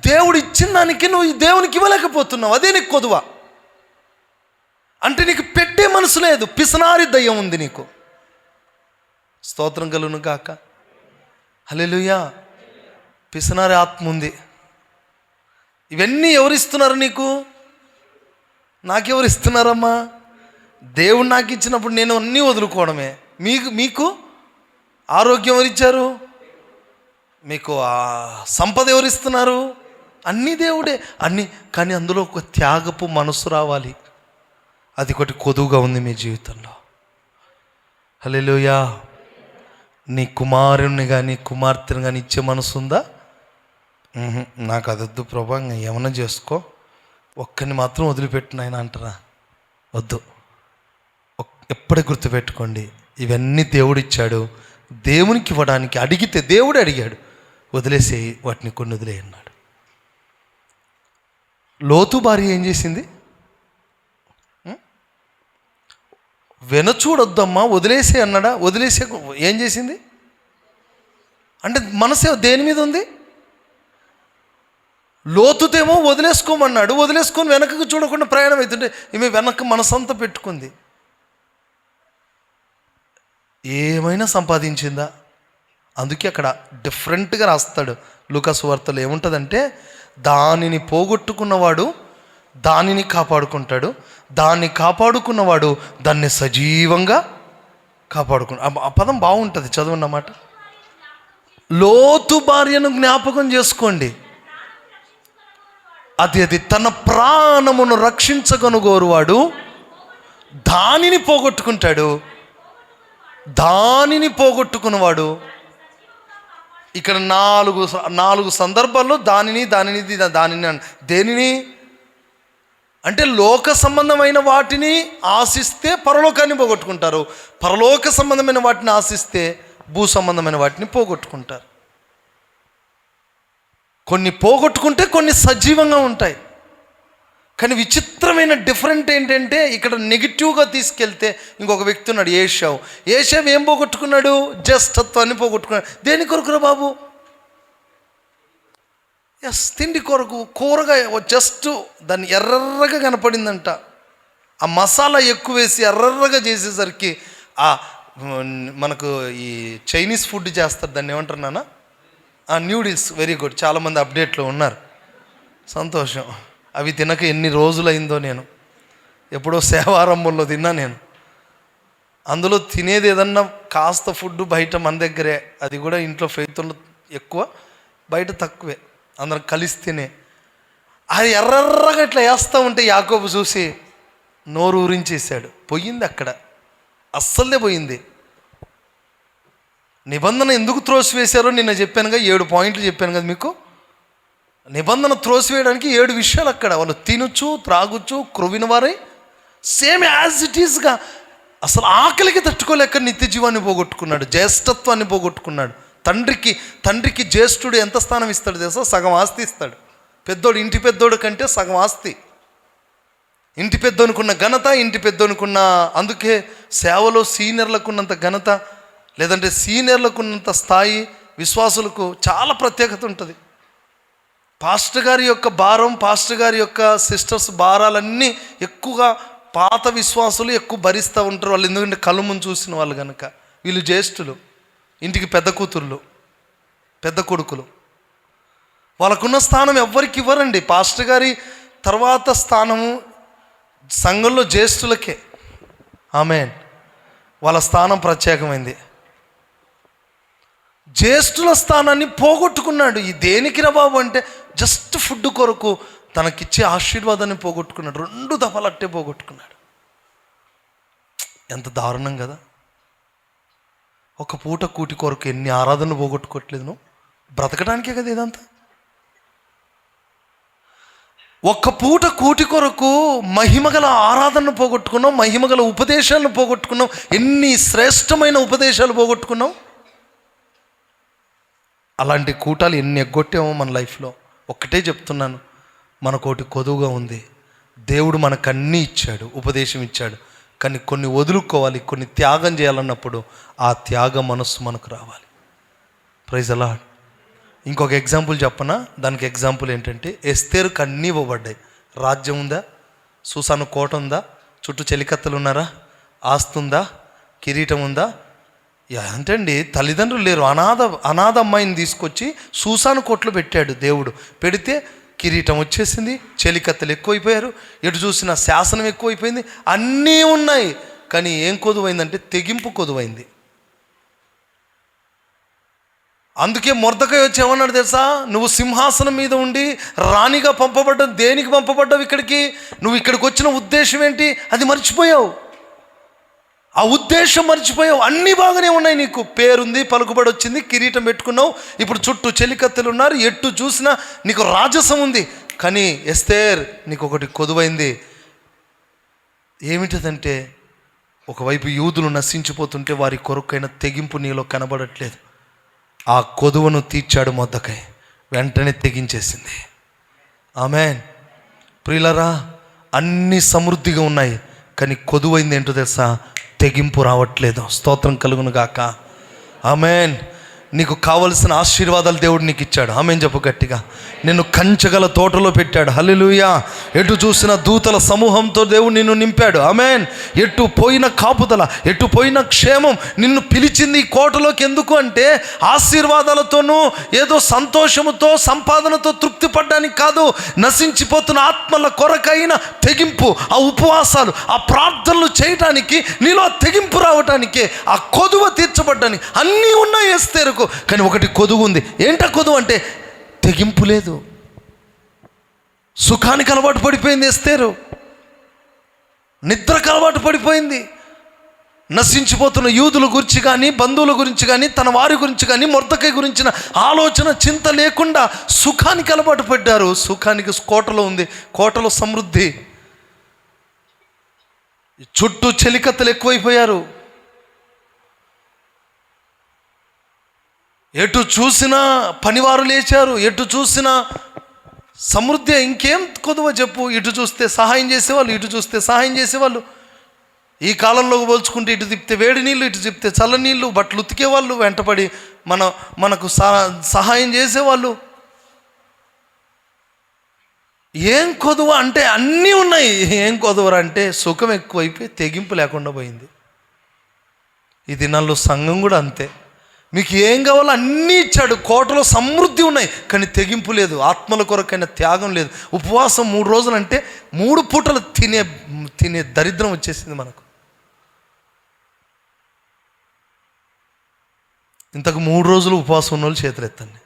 దేవుడు ఇచ్చిన దానికి నువ్వు దేవునికి ఇవ్వలేకపోతున్నావు. అదే నీకు కొదువా. అంటే నీకు పెట్టే మనసు లేదు, పిసనారి దయ్యం ఉంది నీకు. స్తోత్రం కలుగును గాక. హల్లెలూయా. పిసనారి ఆత్మ ఉంది. ఇవన్నీ ఎవరిస్తున్నారు నీకు? నాకెవరు ఇస్తున్నారమ్మా? దేవుడు నాకు ఇచ్చినప్పుడు నేను అన్నీ వదులుకోవడమే. మీకు ఆరోగ్యం ఎవరిచ్చారు? మీకు ఆ సంపద ఎవరిస్తున్నారు? అన్నీ దేవుడే, అన్నీ. కానీ అందులో ఒక త్యాగపు మనసు రావాలి. అది ఒకటి కొదువుగా ఉంది మీ జీవితంలో. హల్లెలూయా. నీ కుమారుని కానీ కుమార్తెను కానీ ఇచ్చే మనసు ఉందా? నాకు అదొద్దు ప్రభా, ఏమన్నా చేసుకో, ఒక్కరిని మాత్రం వదిలిపెట్టిన ఆయన అంటారా? వద్దు. ఎప్పుడే గుర్తుపెట్టుకోండి, ఇవన్నీ దేవుడిచ్చాడు. దేవునికి ఇవ్వడానికి అడిగితే దేవుడు అడిగాడు, వదిలేసేయి, వాటిని కొన్ని వదిలేయి అన్నాడు. లోతు భార్య ఏం చేసింది? వెనచూడొద్దమ్మా, వదిలేసే అన్నాడా? వదిలేసే ఏం చేసింది? అంటే మనసే దేని మీద ఉంది? లోతుతేమో వదిలేసుకోమన్నాడు, వదిలేసుకొని వెనకకు చూడకుండా ప్రయాణం అవుతుంటే ఈమె వెనక మనసంతా పెట్టుకుంది. ఏమైనా సంపాదించిందా? అందుకే అక్కడ డిఫరెంట్గా రాస్తాడు లూకా సువార్తలో. ఏముంటుందంటే, దానిని పోగొట్టుకున్నవాడు దానిని కాపాడుకుంటాడు, దాన్ని కాపాడుకున్నవాడు దాన్ని సజీవంగా కాపాడుకుంటాడు. ఆ పదం బాగుంటుంది, చదవన్నమాట. లోతు భార్యను జ్ఞాపకం చేసుకోండి. అది తన ప్రాణమును రక్షించగనుగోరువాడు దానిని పోగొట్టుకుంటాడు, దానిని పోగొట్టుకున్నవాడు. ఇక్కడ నాలుగు సందర్భాల్లో దానిని దేనిని అంటే లోక సంబంధమైన వాటిని ఆశిస్తే పరలోకాన్ని పోగొట్టుకుంటారు, పరలోక సంబంధమైన వాటిని ఆశిస్తే భూ సంబంధమైన వాటిని పోగొట్టుకుంటారు. కొన్ని పోగొట్టుకుంటే కొన్ని సజీవంగా ఉంటాయి. కానీ విచిత్రమైన డిఫరెంట్ ఏంటంటే, ఇక్కడ నెగిటివ్గా తీసుకెళ్తే ఇంకొక వ్యక్తి ఉన్నాడు, ఏషావు ఏం పోగొట్టుకున్నాడు? జ్యేష్ఠత్వాన్ని పోగొట్టుకున్నాడు. దేని కొరకురా బాబు? తిండి కొరకు. కూరగా జస్ట్ దాన్ని ఎర్రగా కనపడిందంట. ఆ మసాలా ఎక్కువ వేసి ఎర్రగా చేసేసరికి మనకు ఈ చైనీస్ ఫుడ్ చేస్తారు, దాన్ని ఏమంటారు నాన్న? న్యూడిల్స్ వెరీ గుడ్, చాలామంది అప్డేట్లో ఉన్నారు, సంతోషం. అవి తినక ఎన్ని రోజులైందో, నేను ఎప్పుడో సేవారంభంలో తిన్నా నేను. అందులో తినేది ఏదన్నా కాస్త ఫుడ్ బయట మన దగ్గరే, అది కూడా ఇంట్లో ఫెయిత్ ఎక్కువ, బయట తక్కువే, అందరం కలిసి తినే. అది ఎర్రగా ఇట్లా వేస్తూ ఉంటే యాకోబు చూసి నోరు ఊరించేసాడు. పోయింది అక్కడ, అస్సలే పోయింది. నిబంధన ఎందుకు త్రోసివేశారో నిన్న చెప్పానుగా, 7 పాయింట్లు చెప్పాను కదా మీకు. నిబంధన త్రోసివేయడానికి 7 విషయాలు అక్కడ. వాళ్ళు తినచ్చు, త్రాగుచ్చు, క్రొవిన వారై సేమ్ యాజ్ ఇట్ ఈస్గా అసలు ఆకలికి తట్టుకోలేక నిత్య జీవాన్ని పోగొట్టుకున్నాడు, జ్యేష్ఠత్వాన్ని పోగొట్టుకున్నాడు. తండ్రికి జ్యేష్ఠుడు ఎంత స్థానం ఇస్తాడు తెలుసా? సగం ఆస్తి ఇస్తాడు. పెద్దోడు, ఇంటి పెద్దోడు కంటే సగం ఆస్తి. ఇంటి పెద్దోనుకున్న ఘనత, ఇంటి పెద్దోనుకున్న, అందుకే సేవలో సీనియర్లకు ఉన్నంత ఘనత, లేదంటే సీనియర్లకు ఉన్నంత స్థాయి విశ్వాసులకు చాలా ప్రత్యేకత ఉంటుంది. పాస్టర్ గారి యొక్క భారం, పాస్టర్ గారి యొక్క సిస్టర్స్ భారాలన్నీ ఎక్కువగా పాత విశ్వాసులు ఎక్కువ భరిస్తూ ఉంటారు. వాళ్ళు ఎందుకంటే కళ్ళు ముందు చూసిన వాళ్ళు కనుక. వీళ్ళు జ్యేష్ఠులు, ఇంటికి పెద్ద కూతుర్లు, పెద్ద కొడుకులు. వాళ్ళకున్న స్థానం ఎవ్వరికి ఇవ్వరండి. పాస్టర్ గారి తర్వాత స్థానము సంఘంలో జ్యేష్ఠులకే. ఆమేన్. వాళ్ళ స్థానం ప్రత్యేకమైంది. జ్యేష్ఠుల స్థానాన్ని పోగొట్టుకున్నాడు. ఈ దేనికి రా బాబు అంటే జస్ట్ ఫుడ్ కొరకు తనకిచ్చే ఆశీర్వాదాన్ని పోగొట్టుకున్నాడు. 2 దఫాలు అట్టే పోగొట్టుకున్నాడు. ఎంత దారుణం కదా. ఒక పూట కూటి కొరకు ఎన్ని ఆరాధనలు పోగొట్టుకోవట్లేదు నువ్వు? బ్రతకడానికే కదా ఇదంతా. ఒక్క పూట కూటి కొరకు మహిమగల ఆరాధనను పోగొట్టుకున్నావు, మహిమగల ఉపదేశాలను పోగొట్టుకున్నావు. ఎన్ని శ్రేష్టమైన ఉపదేశాలు పోగొట్టుకున్నావు. అలాంటి కూటాలు ఎన్ని ఎగ్గొట్టామో మన లైఫ్లో. ఒక్కటే చెప్తున్నాను, మనకోటి కొదువుగా ఉంది. దేవుడు మనకు అన్నీ ఇచ్చాడు, ఉపదేశం ఇచ్చాడు, కానీ కొన్ని వదులుకోవాలి, కొన్ని త్యాగం చేయాలన్నప్పుడు ఆ త్యాగ మనస్సు మనకు రావాలి. ప్రైజ్ అలాడ్. ఇంకొక ఎగ్జాంపుల్ చెప్పనా? దానికి ఎగ్జాంపుల్ ఏంటంటే, ఎస్తేరుకు అన్నీ ఇవ్వబడ్డాయి. రాజ్యం ఉందా, సూసాను కోట ఉందా, చుట్టూ చెలికత్తలు ఉన్నారా, ఆస్తి ఉందా, కిరీటం ఉందా? అంటండి, తల్లిదండ్రులు లేరు. అనాథ అమ్మాయిని తీసుకొచ్చి సూసాను కోట్లో పెట్టాడు దేవుడు. పెడితే కిరీటం వచ్చేసింది, చెలికత్తలు ఎక్కువైపోయారు, ఎటు చూసిన శాసనం ఎక్కువైపోయింది, అన్నీ ఉన్నాయి. కానీ ఏం కొదువైందంటే తెగింపు కొదువైంది. అందుకే మొర్దెకై వచ్చి ఏమన్నాడు తెలుసా? నువ్వు సింహాసనం మీద ఉండి రాణిగా పంపబడ్డావు. దేనికి పంపబడ్డావు? ఇక్కడికి. నువ్వు ఇక్కడికి వచ్చిన ఉద్దేశం ఏంటి? అది మర్చిపోయావు. ఆ ఉద్దేశం మర్చిపోయావు. అన్నీ బాగానే ఉన్నాయి, నీకు పేరుంది, పలుకుబడి వచ్చింది, కిరీటం పెట్టుకున్నావు, ఇప్పుడు చుట్టూ చెలికత్తెలు ఉన్నారు, ఎట్టు చూసినా నీకు రాజసం ఉంది. కానీ ఎస్తేర్, నీకు ఒకటి కొదువైంది. ఏమిటదంటే, ఒకవైపు యూదులు నశించిపోతుంటే వారి కొరకైన తెగింపు నీలో కనబడట్లేదు. ఆ కొదువను తీర్చాడు మొర్దెకై, వెంటనే తెగించేసింది. ఆమేన్. ప్రియులరా, అన్నీ సమృద్ధిగా ఉన్నాయి, కానీ కొదువైంది ఏంటో తెలుసా? తెగింపు రావట్లేదు. స్తోత్రం కలుగును గాక. ఆమేన్. నీకు కావలసిన ఆశీర్వాదాలు దేవుడు నీకు ఇచ్చాడు. ఆమేన్ చెప్పు గట్టిగా. నిన్ను కంచగల తోటలో పెట్టాడు. హల్లెలూయా. ఎటు చూసిన దూతల సమూహంతో దేవుడు నిన్ను నింపాడు. ఆమేన్. ఎటు పోయిన కాపుదల, ఎటు పోయిన క్షేమం. నిన్ను పిలిచింది ఈ కోటలోకి ఎందుకు అంటే, ఆశీర్వాదాలతోనూ ఏదో సంతోషముతో సంపాదనతో తృప్తి పడ్డానికి కాదు, నశించిపోతున్న ఆత్మల కొరకైన తెగింపు, ఆ ఉపవాసాలు, ఆ ప్రార్థనలు చేయటానికి, నీలో తెగింపు రావటానికే, ఆ కొదువ తీర్చబడ్డానికి. అన్నీ ఉన్నాయి ఎస్తేరుకు, కానీ ఒకటి కొదువు ఉంది. ఏంటా కొదువు అంటే, తెగింపు లేదు. సుఖానికి అలవాటు పడిపోయింది ఎస్తేరు, నిద్రకు అలవాటు పడిపోయింది. నశించిపోతున్న యూదుల గురించి కానీ, బంధువుల గురించి కానీ, తన వారి గురించి కానీ, మొర్దెకై గురించిన ఆలోచన చింత లేకుండా సుఖానికి అలవాటు పడ్డారు. సుఖానికి కోటలో ఉంది, కోటలో సమృద్ధి, చుట్టూ చెలికత్తలు ఎక్కువైపోయారు. ఎటు చూసినా పనివారు లేచారు, ఎటు చూసినా సమృద్ధి. ఇంకేం కొదువ చెప్పు? ఇటు చూస్తే సహాయం చేసేవాళ్ళు, ఇటు చూస్తే సహాయం చేసేవాళ్ళు. ఈ కాలంలో పోల్చుకుంటే ఇటు తిప్పితే వేడి నీళ్ళు, ఇటు తిప్పితే చల్ల నీళ్ళు, బట్టలు ఉతికేవాళ్ళు, వెంటపడి మనకు సహాయం చేసేవాళ్ళు. ఏం కొదువ అంటే అన్నీ ఉన్నాయి. ఏం కొదువరా అంటే సుఖం ఎక్కువైపోయి తెగింపు లేకుండా పోయింది. ఈ దినాల్లో సంఘం కూడా అంతే. మీకు ఏం కావాలో అన్నీ ఇచ్చాడు, కోటలో సమృద్ధి ఉన్నాయి, కానీ తెగింపు లేదు, ఆత్మల కొరకైన త్యాగం లేదు. ఉపవాసం 3 రోజులు అంటే 3 పూటలు తినే దరిద్రం వచ్చేసింది మనకు. ఇంతకు 3 రోజులు ఉపవాసం ఉన్న వాళ్ళు చేతులు ఎత్తండి.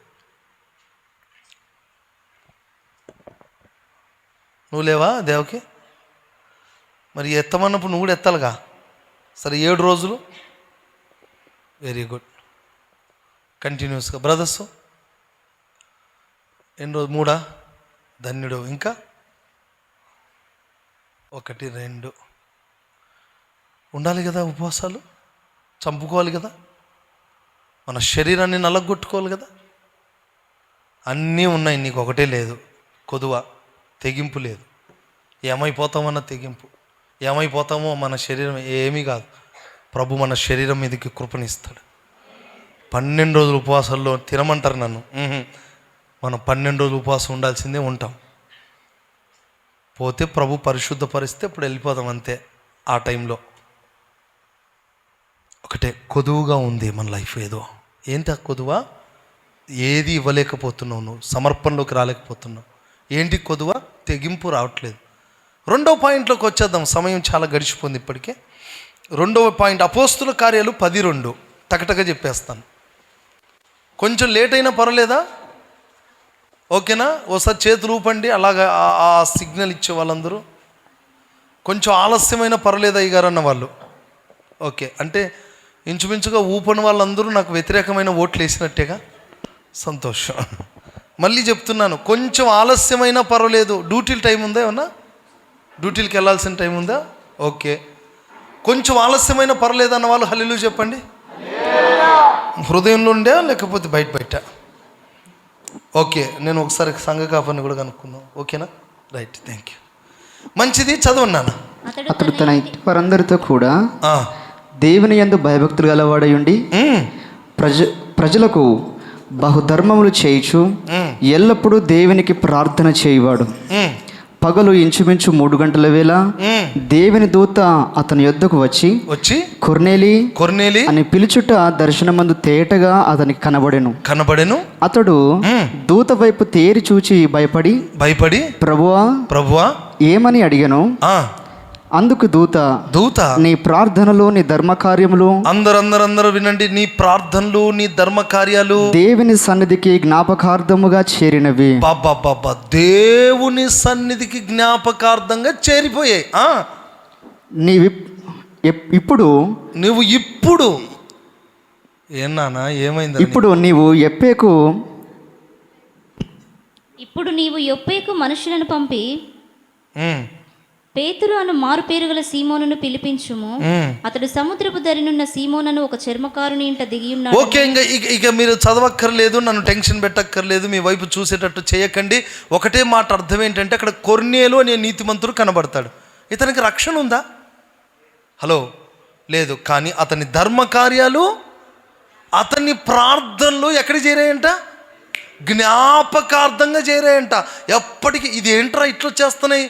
నువ్వు లేవా దేవకి? మరి ఎత్తమన్నప్పుడు నువ్వు కూడా ఎత్తాలిగా. సరే 7 రోజులు, వెరీ గుడ్, కంటిన్యూస్గా. బ్రదర్స్ ఎన్ని రోజు? 3 ధన్యుడు. ఇంకా 1 2 ఉండాలి కదా ఉపవాసాలు, చంపుకోవాలి కదా, మన శరీరాన్ని నలగొట్టుకోవాలి కదా. అన్నీ ఉన్నాయి, నీకు ఒకటే లేదు, కొదువ, తెగింపు లేదు. ఏమైపోతామన్న తెగింపు, ఏమైపోతామో మన శరీరం ఏమీ కాదు. ప్రభు మన శరీరం మీదకి కృపనిస్తాడు. 12 రోజులు ఉపవాసాల్లో తినమంటారు నన్ను, మనం 12 రోజులు ఉపవాసం ఉండాల్సిందే, ఉంటాం. పోతే ప్రభు పరిశుద్ధపరిస్తే ఇప్పుడు వెళ్ళిపోతాం అంతే. ఆ టైంలో ఒకటే కొదువుగా ఉంది మన లైఫ్. ఏదో ఏంటి ఆ కొదువ? ఏది ఇవ్వలేకపోతున్నావు, నువ్వు సమర్పణలోకి రాలేకపోతున్నావు. ఏంటి కొదువ? తెగింపు రావట్లేదు. 2వ పాయింట్లోకి వచ్చేద్దాం, సమయం చాలా గడిచిపోయింది ఇప్పటికే. 2వ పాయింట్ అపోస్తుల కార్యాలు 10:2. టకటగా చెప్పేస్తాను, కొంచెం లేట్ అయినా పర్వాలేదా? ఓకేనా? ఓసారి చేతులు ఊపండి, అలాగా ఆ సిగ్నల్ ఇచ్చే వాళ్ళందరూ. కొంచెం ఆలస్యమైన పర్వాలేదు అయ్యగారు అన్న వాళ్ళు, ఓకే అంటే ఇంచుమించుగా ఊపని వాళ్ళందరూ నాకు వ్యతిరేకమైన ఓట్లు వేసినట్టేగా. సంతోషం. మళ్ళీ చెప్తున్నాను, కొంచెం ఆలస్యమైనా పర్వాలేదు. డ్యూటీల టైం ఉందా? ఏమన్నా డ్యూటీలకు వెళ్ళాల్సిన టైం ఉందా? ఓకే, కొంచెం ఆలస్యమైన పర్వాలేదు అన్న వాళ్ళు హల్లెలూయా చెప్పండి. హృదయంలో ఉండే లేకపోతే బయట? ఓకే, నేను ఒకసారి సంఘ కాపర్ని కూడా కనుక్కున్నాను. ఓకేనా? Right, thank you. మంచిది, చదవన్నాను. అతడు తన ఇంటి వారందరితో కూడా దేవుని యందు భయభక్తులు గలవాడై ఉండి ప్రజలకు బహుధర్మములు చేయుచు ఎల్లప్పుడూ దేవునికి ప్రార్థన చేయువాడు. పగలు ఇంచుమించు 3 గంటల వేళ దేవుని దూత అతని యొద్దకు వచ్చి కొర్నేలి అని పిలుచుట దర్శనమందు తేటగా అతనికి కనబడెను. అతడు దూత వైపు తేరి చూచి భయపడి ప్రభువా ఏమని అడిగాను. అందుకు దూత నీ ప్రార్థనలు నీ ధర్మ కార్యములు, అందరూ వినండి, నీ ప్రార్థనలు నీ ధర్మ కార్యాలు దేవుని సన్నిధికి జ్ఞాపకార్థముగా చేరినవి. బాబా, దేవుని సన్నిధికి జ్ఞాపకార్థంగా చేరిపోయాయి. ఇప్పుడు ఏనానా ఏమైంది? ఇప్పుడు నీవు యొప్పేకు మనుషులను పంపి పేతురు అను మారు పేరు గల సీమోనును పిలిపించుము. అతడు సముద్రపు దరినున్న సీమోనను ఒక చర్మకారుని ఇంట దిగి ఉన్నాడు. ఓకే, ఇక మీరు చదవక్కర్లేదు, నన్ను టెన్షన్ పెట్టక్కర్లేదు, మీ వైపు చూసేటట్టు చేయకండి. ఒకటే మాట అర్థం ఏంటంటే, అక్కడ కొర్నేలు అనే నీతిమంతుడు కనబడతాడు. ఇతనికి రక్షణ ఉందా? హలో, లేదు. కానీ అతని ధర్మకార్యాలు, అతని ప్రార్థనలు ఎక్కడికి చేరాయంట? జ్ఞాపకార్థంగా చేరాయంట. ఎప్పటికీ ఇది ఏంట్రా ఇట్లా చేస్తున్నాయి?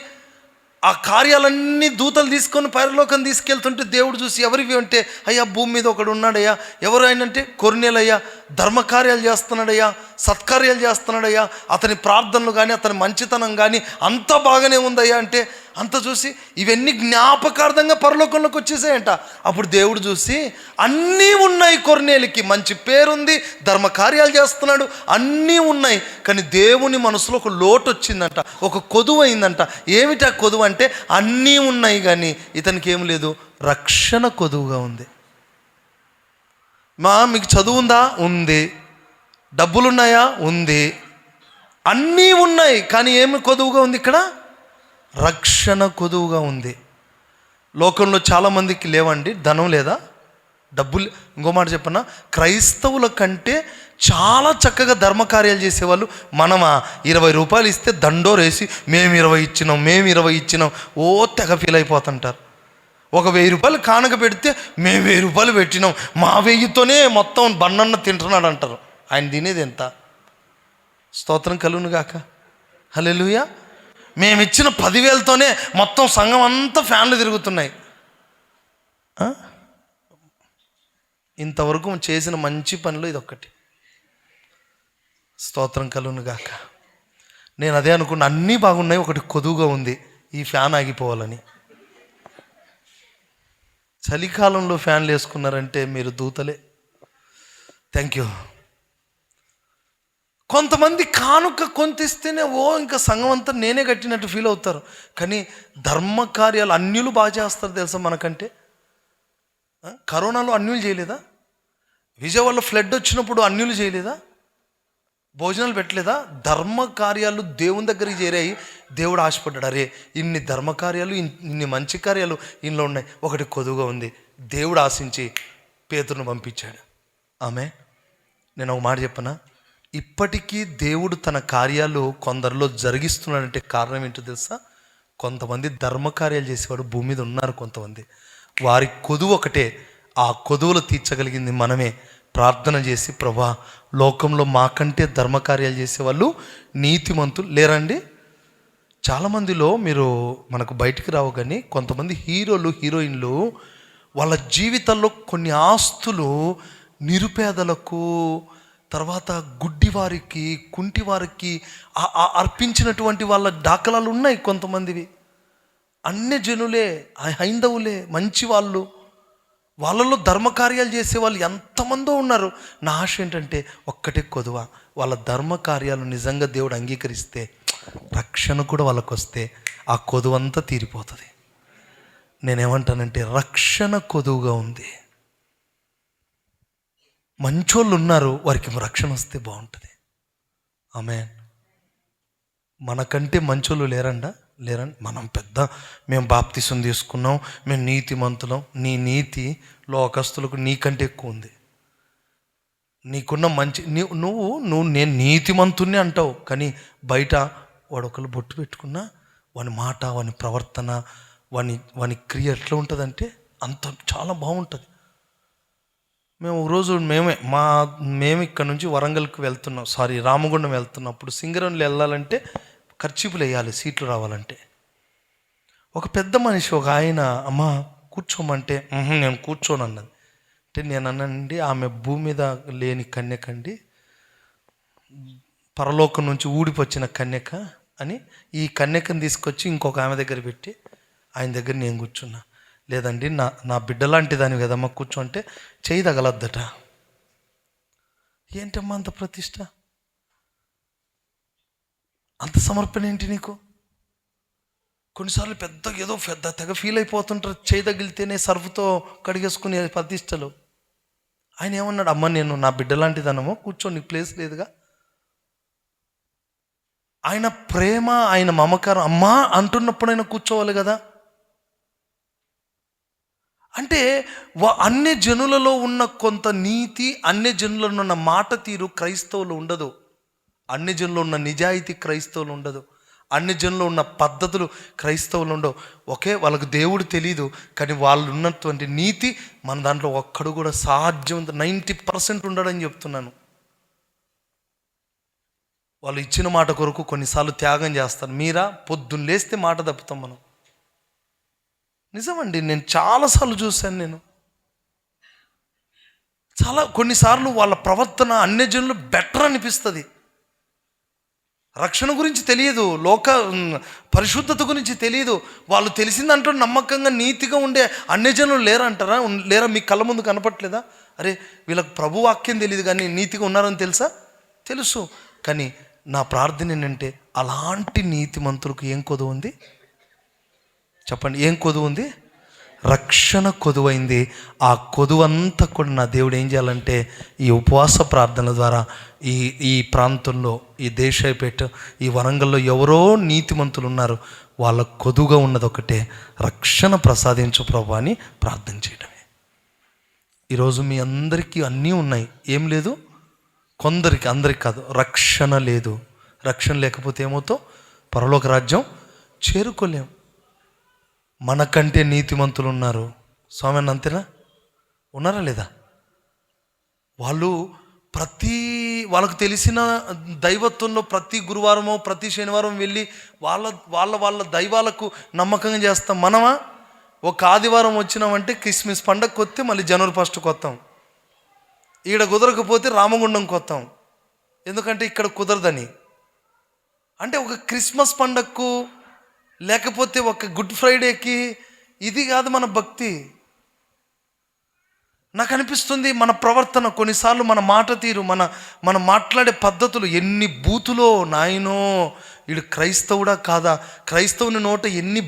ఆ కార్యాలన్నీ దూతలు తీసుకొని పరలోకం తీసుకెళ్తుంటే దేవుడు చూసి ఎవరివి అంటే, అయ్యా భూమి మీద ఒకడు ఉన్నాడయ్యా. ఎవరు ఆయన అంటే కొర్నేలయ్యా, ధర్మకార్యాలు చేస్తున్నాడయ్యా, సత్కార్యాలు చేస్తున్నాడయ్యా, అతని ప్రార్థనలు కానీ అతని మంచితనం కానీ అంతా బాగానే ఉందయ్యా అంటే, అంత చూసి ఇవన్నీ జ్ఞాపకార్థంగా పరలోకంలోకి వచ్చేసాయంట. అప్పుడు దేవుడు చూసి అన్నీ ఉన్నాయి, కొర్నేలికి మంచి పేరుంది, ధర్మకార్యాలు చేస్తున్నాడు, అన్నీ ఉన్నాయి. కానీ దేవుని మనసులో ఒక లోటు వచ్చిందంట, ఒక కొదువు అయిందంట. ఏమిటా కొదువు అంటే, అన్నీ ఉన్నాయి కానీ ఇతనికి ఏం లేదు, రక్షణ కొదువుగా ఉంది. మీకు చదువు ఉందా? ఉంది. డబ్బులున్నాయా? ఉంది. అన్నీ ఉన్నాయి, కానీ ఏమి కొదువుగా ఉంది? ఇక్కడ రక్షణ కొదువుగా ఉంది. లోకంలో చాలామందికి లేవండి, ధనం లేదా, డబ్బులు. ఇంకో మాట చెప్పనా, క్రైస్తవుల కంటే చాలా చక్కగా ధర్మకార్యాలు చేసేవాళ్ళు మనమా 20 రూపాయలు ఇస్తే దండోరేసి మేము 20 ఇచ్చినాం ఓ తెగ ఫీల్ అయిపోతుంటారు. ఒక 1000 రూపాయలు కానుక పెడితే మేము 1000 రూపాయలు పెట్టినాం, మా 1000తోనే మొత్తం బన్నన్న తింటున్నాడు అంటారు. ఆయన తినేది ఎంత? స్తోత్రం కలుగును గాక, హల్లెలూయా. మేమిచ్చిన 10,000తోనే మొత్తం సంఘం అంతా ఫ్యాన్లు తిరుగుతున్నాయి. ఇంతవరకు చేసిన మంచి పనిలో ఇదొక్కటి. స్తోత్రం కలుగును గాక. నేను అదే అనుకున్నా, అన్నీ బాగున్నాయి, ఒకటి కొదువుగా ఉంది, ఈ ఫ్యాన్ ఆగిపోవాలని. చలికాలంలో ఫ్యాన్లు వేసుకున్నారంటే మీరు దూతలే. Thank you. కొంతమంది కానుక కొంత ఇస్తేనే ఇంకా సంఘం అంతా నేనే కట్టినట్టు ఫీల్ అవుతారు. కానీ ధర్మకార్యాలు అన్యులు బాగా చేస్తారు తెలుసా మనకంటే. కరోనాలో అన్యులు చేయలేదా? విజయవాడలో ఫ్లడ్ వచ్చినప్పుడు అన్యులు చేయలేదా? భోజనాలు పెట్టలేదా? ధర్మకార్యాలు దేవుని దగ్గరికి చేరాయి. దేవుడు ఆశపడ్డాడు, అరే ఇన్ని ధర్మకార్యాలు, ఇన్ని మంచి కార్యాలు ఇంట్లో ఉన్నాయి, ఒకటి కొదువుగా ఉంది. దేవుడు ఆశించి పేతురును పంపించాడు. ఆమె నేను ఒక మాట చెప్పనా, ఇప్పటికీ దేవుడు తన కార్యాలు కొందరిలో జరిగిస్తున్నాడంటే కారణం ఏంటో తెలుసా? కొంతమంది ధర్మకార్యాలు చేసేవాడు భూమి మీద ఉన్నారు. కొంతమంది వారి కొదువు ఒకటే, ఆ కొదువులు తీర్చగలిగింది మనమే. ప్రార్థన చేసి, ప్రభా లోకంలో మాకంటే ధర్మకార్యాలు చేసేవాళ్ళు నీతిమంతులు లేరండి? చాలామందిలో మీరు మనకు బయటికి రావు, కానీ కొంతమంది హీరోలు హీరోయిన్లు వాళ్ళ జీవితాల్లో కొన్ని ఆస్తులు నిరుపేదలకు, తర్వాత గుడ్డివారికి, కుంటివారికి అర్పించినటువంటి వాళ్ళ దాఖలాలు ఉన్నాయి. కొంతమందివి అన్య జనులే, హైందవులే, మంచి వాళ్ళు, వాళ్ళలో ధర్మకార్యాలు చేసే వాళ్ళు ఎంతమందో ఉన్నారు. నా ఆశ ఏంటంటే ఒక్కటే కొదువ, వాళ్ళ ధర్మకార్యాలు నిజంగా దేవుడు అంగీకరిస్తే, రక్షణ కూడా వాళ్ళకు వస్తే ఆ కొదువంతా తీరిపోతుంది. నేనేమంటానంటే రక్షణ కొదువుగా ఉంది. మంచోళ్ళు ఉన్నారు, వారికి రక్షణ వస్తే బాగుంటుంది. ఆమేన్. మనకంటే మంచోళ్ళు లేరండి. మనం మేము బాప్తిసం తీసుకున్నాం, మేము నీతిమంతులం. నీ నీతి లోకస్తులకు నీకంటే ఎక్కువ ఉంది. నీకున్న మంచి నువ్వు నేను నీతిమంతుణ్ణి అంటావు, కానీ బయట వాడు ఒకళ్ళు బొట్టు పెట్టుకున్నా వాని మాట, వాని ప్రవర్తన, వాని క్రియ ఎట్లా ఉంటుందంటే అంత చాలా బాగుంటుంది. మేము ఒకరోజు మేము ఇక్కడ నుంచి వరంగల్కి వెళ్తున్నాం, రామగుండం వెళ్తున్నప్పుడు సింగరంలో వెళ్ళాలంటే ఖర్చీపులు వేయాలి సీట్లు రావాలంటే. ఒక పెద్ద మనిషి, ఒక ఆయన, అమ్మ కూర్చోమంటే నేను కూర్చోను అన్నది. అంటే నేను అన్నానండి, ఆమె భూమి మీద లేని కన్యకండి, పరలోకం నుంచి ఊడిపొచ్చిన కన్యక అని ఈ కన్యకను తీసుకొచ్చి ఇంకొక ఆమె దగ్గర పెట్టి ఆయన దగ్గర నేను కూర్చున్నా. లేదండి నా బిడ్డ లాంటి దాని కదమ్మా కూర్చో అంటే చేయి తగలద్దట. ఏంటమ్మా అంత ప్రతిష్ట, అంత సమర్పణ ఏంటి నీకు? కొన్నిసార్లు ఏదో తెగ ఫీల్ అయిపోతుంటారు, చేయి తగిలితేనే సర్ఫ్తో కడిగేసుకునే ప్రతిష్టలు. ఆయన ఏమన్నాడు, అమ్మ నేను నా బిడ్డ లాంటిదనమో కూర్చో, నీకు ప్లేస్ లేదుగా. ఆయన ప్రేమ, ఆయన మమకారం అమ్మా అంటున్నప్పుడు ఆయన కూర్చోవాలి కదా. అంటే అన్య జనులలో ఉన్న కొంత నీతి, అన్య జనులలో ఉన్న మాట తీరు క్రైస్తవులు ఉండదు. అన్య జనుల్లో ఉన్న నిజాయితీ క్రైస్తవులు ఉండదు. అన్య జనుల్లో ఉన్న పద్ధతులు క్రైస్తవులు ఉండవు. వాళ్ళకు దేవుడు తెలీదు, కానీ వాళ్ళు ఉన్నటువంటి నీతి మన దాంట్లో ఒక్కడు కూడా సాధ్యం 90% ఉండడని చెప్తున్నాను. వాళ్ళు ఇచ్చిన మాట కొరకు కొన్నిసార్లు త్యాగం చేస్తారు. మీరా పొద్దున్న లేస్తే మాట తప్పుతాం మనం. నిజమండి, నేను చాలాసార్లు చూశాను. కొన్నిసార్లు వాళ్ళ ప్రవర్తన అన్యజనులు బెటర్ అనిపిస్తుంది. రక్షణ గురించి తెలియదు, పరిశుద్ధత గురించి తెలియదు. వాళ్ళు తెలిసిందంటూ నమ్మకంగా నీతిగా ఉండే అన్యజనులు లేరంటారా? లేరా? మీ కళ్ళ ముందు కనపట్లేదా? అరే వీళ్ళకి ప్రభు వాక్యం తెలియదు కానీ నీతిగా ఉన్నారని తెలుసు. కానీ నా ప్రార్థన ఏంటంటే అలాంటి నీతిమంతులకు ఏం కొదువు ఉంది చెప్పండి? ఏం కొదువు ఉంది? రక్షణ కొదువైంది. ఆ కొదువంతా కూడా నా దేవుడు ఏం చేయాలంటే ఈ ఉపవాస ప్రార్థనల ద్వారా ఈ ప్రాంతంలో, ఈ దేశాయపేట, ఈ వరంగల్లో ఎవరో నీతిమంతులు ఉన్నారు, వాళ్ళ కొదువుగా ఉన్నది ఒకటే, రక్షణ ప్రసాదించు ప్రభు అని ప్రార్థన చేయడమే. ఈరోజు మీ అందరికీ అన్నీ ఉన్నాయి, ఏం లేదు? కొందరికి, అందరికి కాదు. రక్షణ లేదు. రక్షణ లేకపోతే ఏమవుతావు? పరలోక రాజ్యం చేరుకోలేం. మనకంటే నీతిమంతులు ఉన్నారు. స్వామి అంతేనా? ఉన్నారా లేదా? వాళ్ళకు తెలిసిన దైవత్వంలో ప్రతి గురువారమో ప్రతి శనివారం వెళ్ళి వాళ్ళ దైవాలకు నమ్మకంగా చేస్తాం. మనమా ఒక ఆదివారం వచ్చినామంటే క్రిస్మస్ పండగకి వస్తే మళ్ళీ జనవరి 1కి వస్తాం. ఈడ కుదరకపోతే రామగుండం కొత్తాం, ఎందుకంటే ఇక్కడ కుదరదని. అంటే ఒక క్రిస్మస్ పండగకు లేకపోతే ఒక గుడ్ ఫ్రైడేకి ఇది కాదు మన భక్తి. నాకు అనిపిస్తుంది మన ప్రవర్తన కొన్నిసార్లు, మన మాట తీరు, మన మాట్లాడే పద్ధతులు, ఎన్ని బూతులో నాయనో వీడు క్రైస్తవుడా కాదా, క్రైస్తవుని నోట ఇన్ని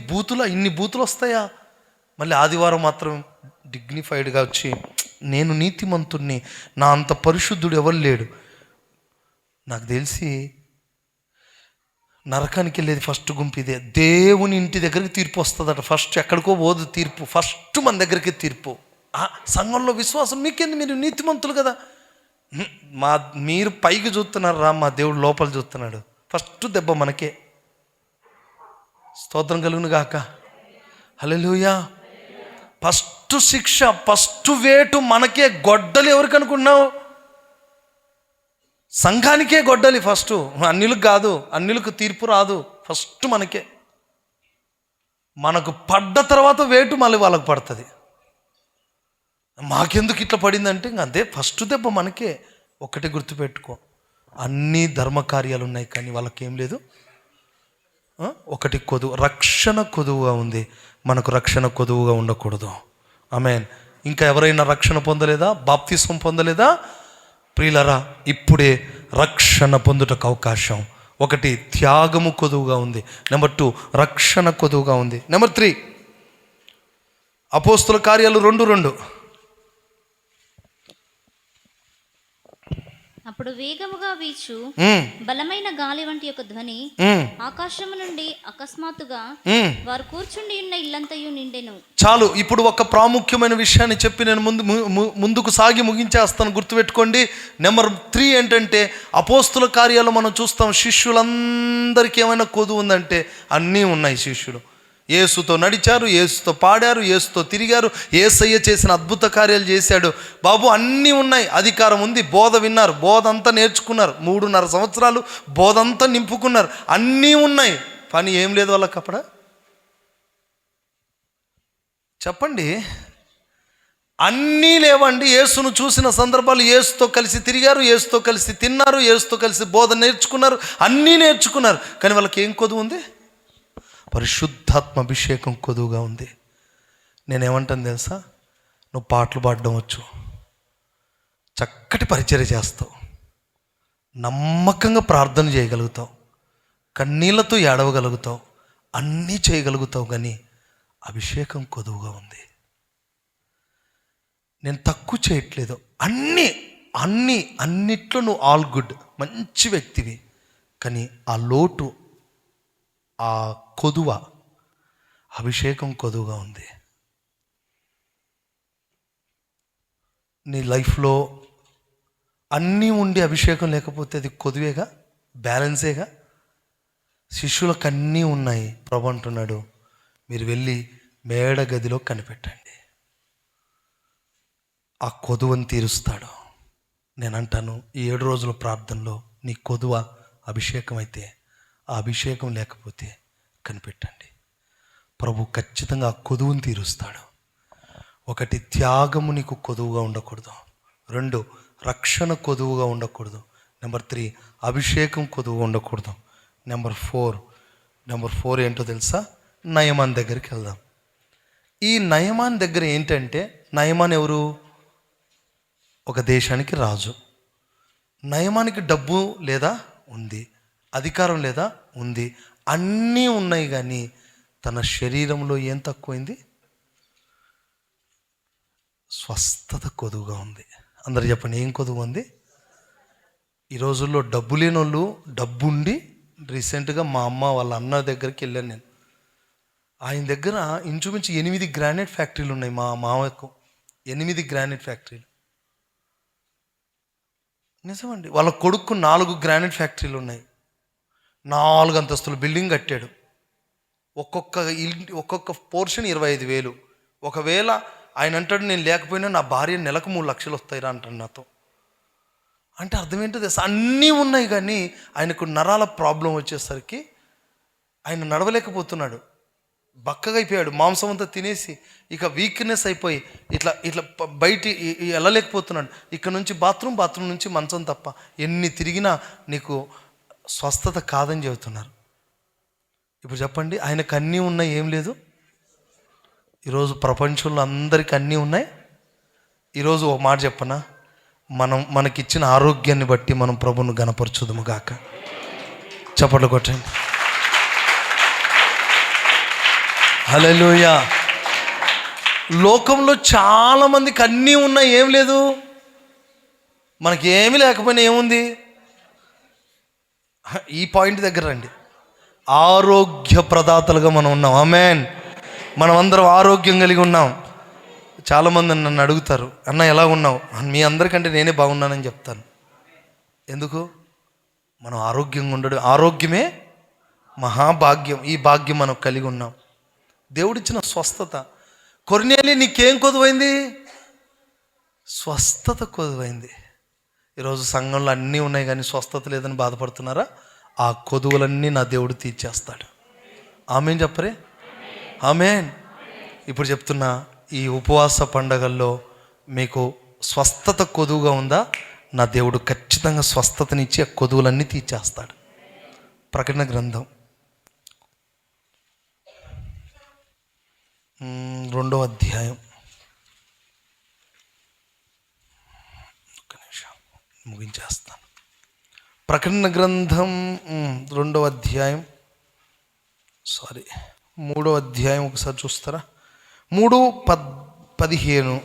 బూతులు వస్తాయా. మళ్ళీ ఆదివారం మాత్రం డిగ్నిఫైడ్గా వచ్చి నేను నీతిమంతుణ్ణి, నా అంత పరిశుద్ధుడు ఎవరు లేడు. నాకు తెలిసి నరకానికి వెళ్ళేది ఫస్ట్ గుంపు ఇదే. దేవుని ఇంటి దగ్గరికి తీర్పు వస్తుందట. ఫస్ట్ ఎక్కడికో పోదు తీర్పు, ఫస్ట్ మన దగ్గరికి తీర్పు. సంఘంలో విశ్వాసం మీకేంది, మీరు నీతిమంతులు కదా. మీరు పైకి చూస్తున్నారు రా, మా దేవుడు లోపల చూస్తున్నాడు. ఫస్ట్ దెబ్బ మనకే. స్తోత్రం కలుగును గాక, హల్లెలూయా. ఫస్ట్ శిక్ష, ఫస్ట్ వేటు మనకే. గొడ్డలు ఎవరికి అనుకున్నావు? సంఘానికే గొడ్డలి ఫస్ట్, అన్యులకు కాదు. అన్యులకు తీర్పు రాదు, ఫస్ట్ మనకే. మనకు పడ్డ తర్వాత వేటు మళ్ళీ వాళ్ళకు పడుతుంది. మాకెందుకు ఇట్లా పడిందంటే ఇంక అంతే, ఫస్ట్ దెబ్బ మనకే. ఒకటి గుర్తుపెట్టుకో, అన్ని ధర్మకార్యాలు ఉన్నాయి కానీ వాళ్ళకేం లేదు. ఒకటి రక్షణ కొదువుగా ఉంది, మనకు రక్షణ కొదువుగా ఉండకూడదు. ఆమేన్. ఇంకా ఎవరైనా రక్షణ పొందలేదా, బాప్తిస్మం పొందలేదా? ప్రియులరా, ఇప్పుడే రక్షణ పొందుటకు అవకాశం. ఒకటి త్యాగము కొదువుగా ఉంది. నెంబర్ 2 రక్షణ కొదువుగా ఉంది. నెంబర్ 3 అపోస్తుల కార్యాలు 2:2. అప్పుడు వేగముగా వీచు బలమైన గాలి వంటి ఒక ధ్వని ఆకాశము నుండి అకస్మాత్తుగా వారు కూర్చుండి ఉన్న ఇల్లంతయు నిండెను. చాలు, ఇప్పుడు ఒక ప్రాముఖ్యమైన విషయాన్ని చెప్పి నేను ముందుకు సాగి ముగించేస్తాను, గుర్తుపెట్టుకోండి. నెంబర్ 3 ఏంటంటే, అపోస్తుల కార్యాలు మనం చూస్తాం, శిష్యులందరికీ ఏమైనా కొదువు ఉందంటే అన్నీ ఉన్నాయి. శిష్యులు యేసుతో నడిచారు, యేసుతో పాడారు, యేసుతో తిరిగారు, యేసయ్య చేసిన అద్భుత కార్యాలు చేశాడు బాబు, అన్నీ ఉన్నాయి. అధికారం ఉంది, బోధ విన్నారు, బోధ అంతా నేర్చుకున్నారు, 3.5 సంవత్సరాలు బోధ అంతా నింపుకున్నారు, అన్నీ ఉన్నాయి. పని ఏం లేదు వాళ్ళకి అప్పుడు. చెప్పండి, అన్నీ లేవండి. యేసును చూసిన సందర్భాలు, యేసుతో కలిసి తిరిగారు, యేసుతో కలిసి తిన్నారు, యేసుతో కలిసి బోధ నేర్చుకున్నారు, అన్నీ నేర్చుకున్నారు. కానీ వాళ్ళకి ఏం కొదువు ఉంది? పరిశుద్ధాత్మ అభిషేకం కొదువుగా ఉంది. నేనేమంటాను తెలుసా, నువ్వు పాటలు పాడడం వచ్చు, చక్కటి పరిచర్య చేస్తావు, నమ్మకంగా ప్రార్థన చేయగలుగుతావు, కన్నీళ్లతో ఏడవగలుగుతావు, అన్నీ చేయగలుగుతావు, కానీ అభిషేకం కొదువుగా ఉంది. నేను తక్కువ చేయట్లేదు, అన్నిట్లో నువ్వు ఆల్ గుడ్, మంచి వ్యక్తివి, కానీ ఆ లోటు, ఆ కొదువ, అభిషేకం కొదువుగా ఉంది. నీ లైఫ్లో అన్నీ ఉండి అభిషేకం లేకపోతే అది కొదువేగా, బ్యాలెన్సేగా. శిష్యులకు అన్నీ ఉన్నాయి. ప్రభు అంటున్నాడు, మీరు వెళ్ళి మేడ గదిలో కనిపెట్టండి, ఆ కొదువని తీరుస్తాడు. నేనంటాను, ఈ 7 రోజుల ప్రార్థనలో నీ కొదువ అభిషేకం అయితే, ఆ అభిషేకం లేకపోతే కనిపెట్టండి, ప్రభు ఖచ్చితంగా ఆ కొదువుని తీరుస్తాడు. ఒకటి త్యాగము నీకు కొదువుగా ఉండకూడదు. 2 రక్షణ కొదువుగా ఉండకూడదు. నెంబర్ 3 అభిషేకం కొదువుగా ఉండకూడదు. నెంబర్ 4 ఏంటో తెలుసా? నయమాన్ దగ్గరికి వెళ్దాం. ఈ నయమాన్ దగ్గర ఏంటంటే, నయమాన్ ఎవరు? ఒక దేశానికి రాజు. నయమానికి డబ్బు లేదా? ఉంది. అధికారం లేదా? ఉంది. అన్నీ ఉన్నాయి, కానీ తన శరీరంలో ఏం తక్కువైంది? స్వస్థత కొదువుగా ఉంది. అందరు చెప్పండి, ఏం కొదువు ఉంది? ఈ రోజుల్లో డబ్బు లేని వాళ్ళు, డబ్బు ఉండి, రీసెంట్గా మా అమ్మ వాళ్ళ అన్న దగ్గరికి వెళ్ళాను నేను. ఆయన దగ్గర ఇంచుమించు 8 గ్రానైట్ ఫ్యాక్టరీలు ఉన్నాయి. మా మామకు 8 గ్రానైట్ ఫ్యాక్టరీలు. నిజమండి. వాళ్ళ కొడుకు 4 గ్రానైట్ ఫ్యాక్టరీలు ఉన్నాయి. 4 అంతస్తుల బిల్డింగ్ కట్టాడు. ఒక్కొక్క పోర్షన్ 25,000. ఒకవేళ ఆయన అంటాడు, నేను లేకపోయినా నా భార్య నెలకు 3 లక్షలు వస్తాయిరా అంటాడు నాతో. అంటే అర్థం ఏంటో తెలుసా? అన్నీ ఉన్నాయి, కానీ ఆయనకు నరాల ప్రాబ్లం వచ్చేసరికి ఆయన నడవలేకపోతున్నాడు. బక్కగా అయిపోయాడు, మాంసం అంతా తినేసి ఇక వీక్నెస్ అయిపోయి ఇట్లా ఇట్లా బయట వెళ్ళలేకపోతున్నాడు. ఇక్కడ నుంచి బాత్రూమ్ నుంచి మంచం తప్ప ఎన్ని తిరిగినా నీకు స్వస్థత కాదని చెబుతున్నారు. ఇప్పుడు చెప్పండి, ఆయనకు అన్నీ ఉన్నాయి, ఏం లేదు? ఈరోజు ప్రపంచంలో అందరికీ అన్నీ ఉన్నాయి. ఈరోజు ఒక మాట చెప్పనా, మనకిచ్చిన ఆరోగ్యాన్ని బట్టి మనం ప్రభువును గణపరచుదుము గాక. చప్పట్లు కొట్టండి. హల్లెలూయా. లోకంలో చాలామందికి అన్నీ ఉన్నాయి, ఏం లేదు. మనకి ఏమీ లేకపోయినా ఏముంది? ఈ పాయింట్ దగ్గర రండి. ఆరోగ్య ప్రదాతలుగా మనం ఉన్నాం. ఆమేన్. మనం అందరం ఆరోగ్యం కలిగి ఉన్నాం. చాలామంది నన్ను అడుగుతారు, అన్న ఎలా ఉన్నావు? మీ అందరికంటే నేనే బాగున్నానని చెప్తాను. ఎందుకు? మనం ఆరోగ్యంగా ఉండడం, ఆరోగ్యమే మహాభాగ్యం. ఈ భాగ్యం మనం కలిగి ఉన్నాం. దేవుడిచ్చిన స్వస్థత. కొర్నేలి, నీకేం కొదువైంది? స్వస్థత కొదువైంది. ఈరోజు సంఘంలో అన్నీ ఉన్నాయి కానీ స్వస్థత లేదని బాధపడుతున్నారా? ఆ కొదువులన్నీ నా దేవుడు తీర్చేస్తాడు. ఆమేన్ చెప్పరే? ఆమేన్. ఇప్పుడు చెప్తున్నా, ఈ ఉపవాస పండగల్లో మీకు స్వస్థత కొదువుగా ఉందా? నా దేవుడు ఖచ్చితంగా స్వస్థతనిచ్చి ఆ కొదువులన్నీ తీర్చేస్తాడు. ప్రకటన గ్రంథం 2వ అధ్యాయం. ఒక్క నిమిషం ముగించేస్తాను. ప్రకటన గ్రంథం 2వ అధ్యాయం, 3వ అధ్యాయం ఒకసారి చూస్తారా? 3:15.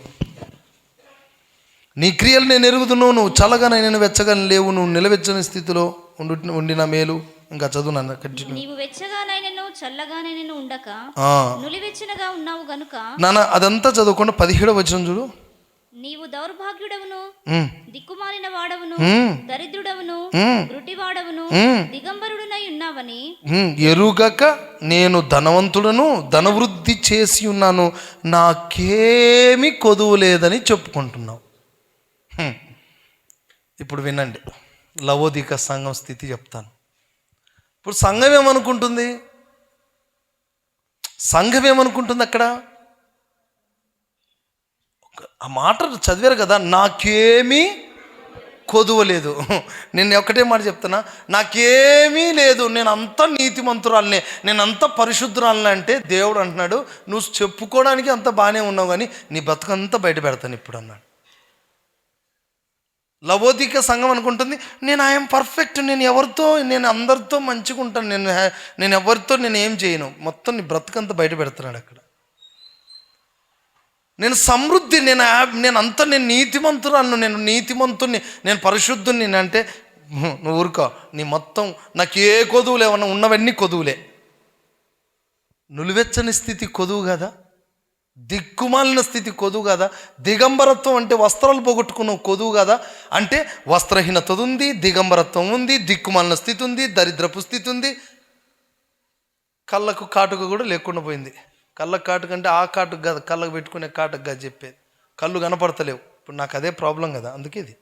నీ క్రియలు నేను ఎరుగుదును, నువ్వు చల్లగానే నేను వెచ్చగానే లేవు, నువ్వు నిలవెచ్చని స్థితిలో ఉండిన మేలు. ఇంకా చదువు నాన్న, కంటిన్యూ. నీవు వెచ్చగానైనను చల్లగానైనను ఉండక నులివెచ్చనగా ఉన్నావు గనుక. నాన్న అదంతా చదువుకుండా 17వ వచనం చూడు. నీవు దౌర్భాగ్యుడవును, దిక్కుమాలిన వాడవును, దరిద్రుడవును, గుడ్డివాడవును, దిగంబరుడునై ఉన్నావని ఎరుగక నేను ధనవంతుడను, ధనవృద్ధి చేసి ఉన్నాను, నాకేమీ కొదువు లేదని చెప్పుకుంటున్నావు. ఇప్పుడు వినండి, లవోదిక సంఘం స్థితి చెప్తాను. ఇప్పుడు సంఘం ఏమనుకుంటుంది? అక్కడ ఆ మాట చదివారు కదా, నాకేమీ కొదువలేదు. నేను ఒకటే మాట చెప్తున్నా, నాకేమీ లేదు, నేను అంత నీతిమంతురాలనే, నేను అంత పరిశుద్ధురాలనే. అంటే దేవుడు అంటున్నాడు, నువ్వు చెప్పుకోవడానికి అంత బాగానే ఉన్నావు కానీ నీ బతుకంతా బయట పెడతాను ఇప్పుడు అన్నాడు. లవోదిక సంఘం అనుకుంటుంది, నేను ఐఎమ్ పర్ఫెక్ట్, నేను అందరితో మంచిగా ఉంటాను, నేను ఎవరితో నేను ఏం చేయను, మొత్తం నీ బ్రతుకంతా బయట పెడుతున్నాడు అక్కడ. నేను సమృద్ధి, నేను నీతిమంతురాలను, నేను నీతిమంతుని, నేను పరిశుద్ధుని అంటే నువ్వు ఊరుకో, నీ మొత్తం నాకు ఏ కొదువులు ఏమన్నా ఉన్నవన్నీ కొదువులే. నులివెచ్చని స్థితి కొదువు కదా, దిక్కుమాలిన స్థితి కొదువు కదా, దిగంబరత్వం అంటే వస్త్రాలు పోగొట్టుకున్న కొదువు కదా. అంటే వస్త్రహీనత ఉంది, దిగంబరత్వం ఉంది, దిక్కుమాలిన స్థితి ఉంది, దరిద్రపు స్థితి ఉంది, కళ్ళకు కాటుక కూడా లేకుండా పోయింది. కళ్ళకు కాటుక అంటే ఆ కాటుక కాదు, కళ్ళకు పెట్టుకునే కాటుక కాదు చెప్పేది. కళ్ళు కనపడతలేవు. ఇప్పుడు నాకు అదే ప్రాబ్లం కదా, అందుకే ఇది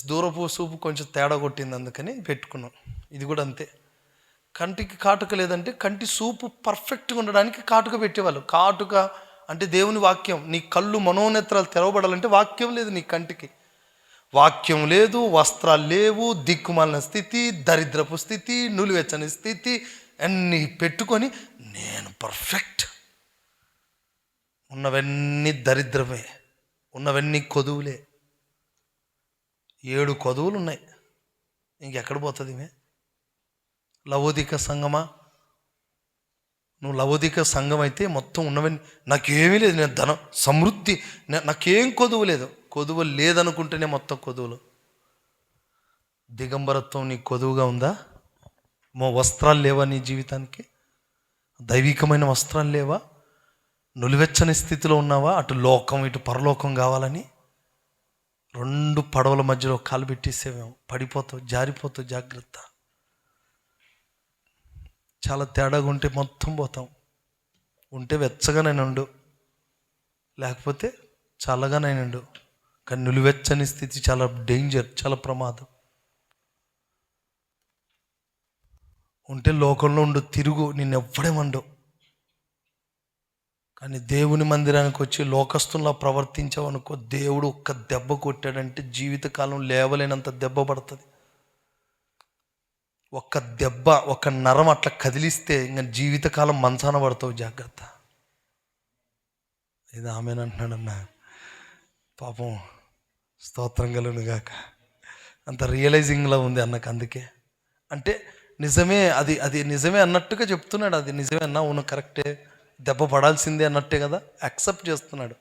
దూరపు చూపు కొంచెం తేడా కొట్టింది, అందుకని పెట్టుకున్నాం. ఇది కూడా అంతే. కంటికి కాటుక లేదంటే కంటి చూపు పర్ఫెక్ట్గా ఉండడానికి కాటుక పెట్టేవాళ్ళు. కాటుక అంటే దేవుని వాక్యం. నీ కళ్ళు మనోనేత్రాలు తెరవబడాలంటే వాక్యం లేదు నీ కంటికి. వాక్యం లేదు, వస్త్రాలు లేవు, దిక్కుమాలిన స్థితి, దరిద్రపు స్థితి, నులివెచ్చని స్థితి అన్నీ పెట్టుకొని నేను పర్ఫెక్ట్. ఉన్నవన్నీ దరిద్రమే, ఉన్నవన్నీ కొదువులే. 7 కొదువులు ఉన్నాయి, ఇంకెక్కడ పోతుంది ఈమె? లవోదిక సంఘమా, నువ్వు లవోదిక సంఘం అయితే మొత్తం ఉన్నవన్నీ నాకేమీ లేదు, నేను ధనం సమృద్ధి, నాకేం కొదువు లేదు. కొదువు లేదనుకుంటేనే మొత్తం కొదువులు. దిగంబరత్వం నీ కొదువుగా ఉందా? వస్త్రాలు లేవా నీ జీవితానికి? దైవికమైన వస్త్రాలు లేవా? నులివెచ్చని స్థితిలో ఉన్నావా? అటు లోకం ఇటు పరలోకం కావాలని 2 పడవల మధ్యలో కాలు పెట్టేసేవేమో, పడిపోతావు, జారిపోతావు, జాగ్రత్త. చాలా తేడాగా ఉంటే మొత్తం పోతాం. ఉంటే వెచ్చగానే ఉండు, లేకపోతే చల్లగానే ఉండు. కానీ నులివెచ్చని స్థితి చాలా డేంజర్, చాలా ప్రమాదం. ఉంటే లోకంలో ఉండు, తిరుగు, నిన్నెవ్వడేమండు. కానీ దేవుని మందిరానికి వచ్చి లోకస్తుల్లా ప్రవర్తించావనుకో, దేవుడు ఒక్క దెబ్బ కొట్టాడంటే జీవితకాలం లేవలేనంత దెబ్బ పడుతుంది. ఒక్క దెబ్బ, ఒక నరం అట్లా కదిలిస్తే ఇంకా జీవితకాలం మంచాన పడతావు, జాగ్రత్త. ఇది ఆమెనంటున్నాడన్నా, పాపం స్తోత్రం కలుగును గాక. అంత రియలైజింగ్లో ఉంది అన్నకు. అందుకే అంటే నిజమే, అది నిజమే అన్నట్టుగా చెప్తున్నాడు. అది నిజమే అన్నా, అవును కరెక్టే, దెబ్బ పడాల్సిందే అన్నట్టే కదా, యాక్సెప్ట్ చేస్తున్నాడు.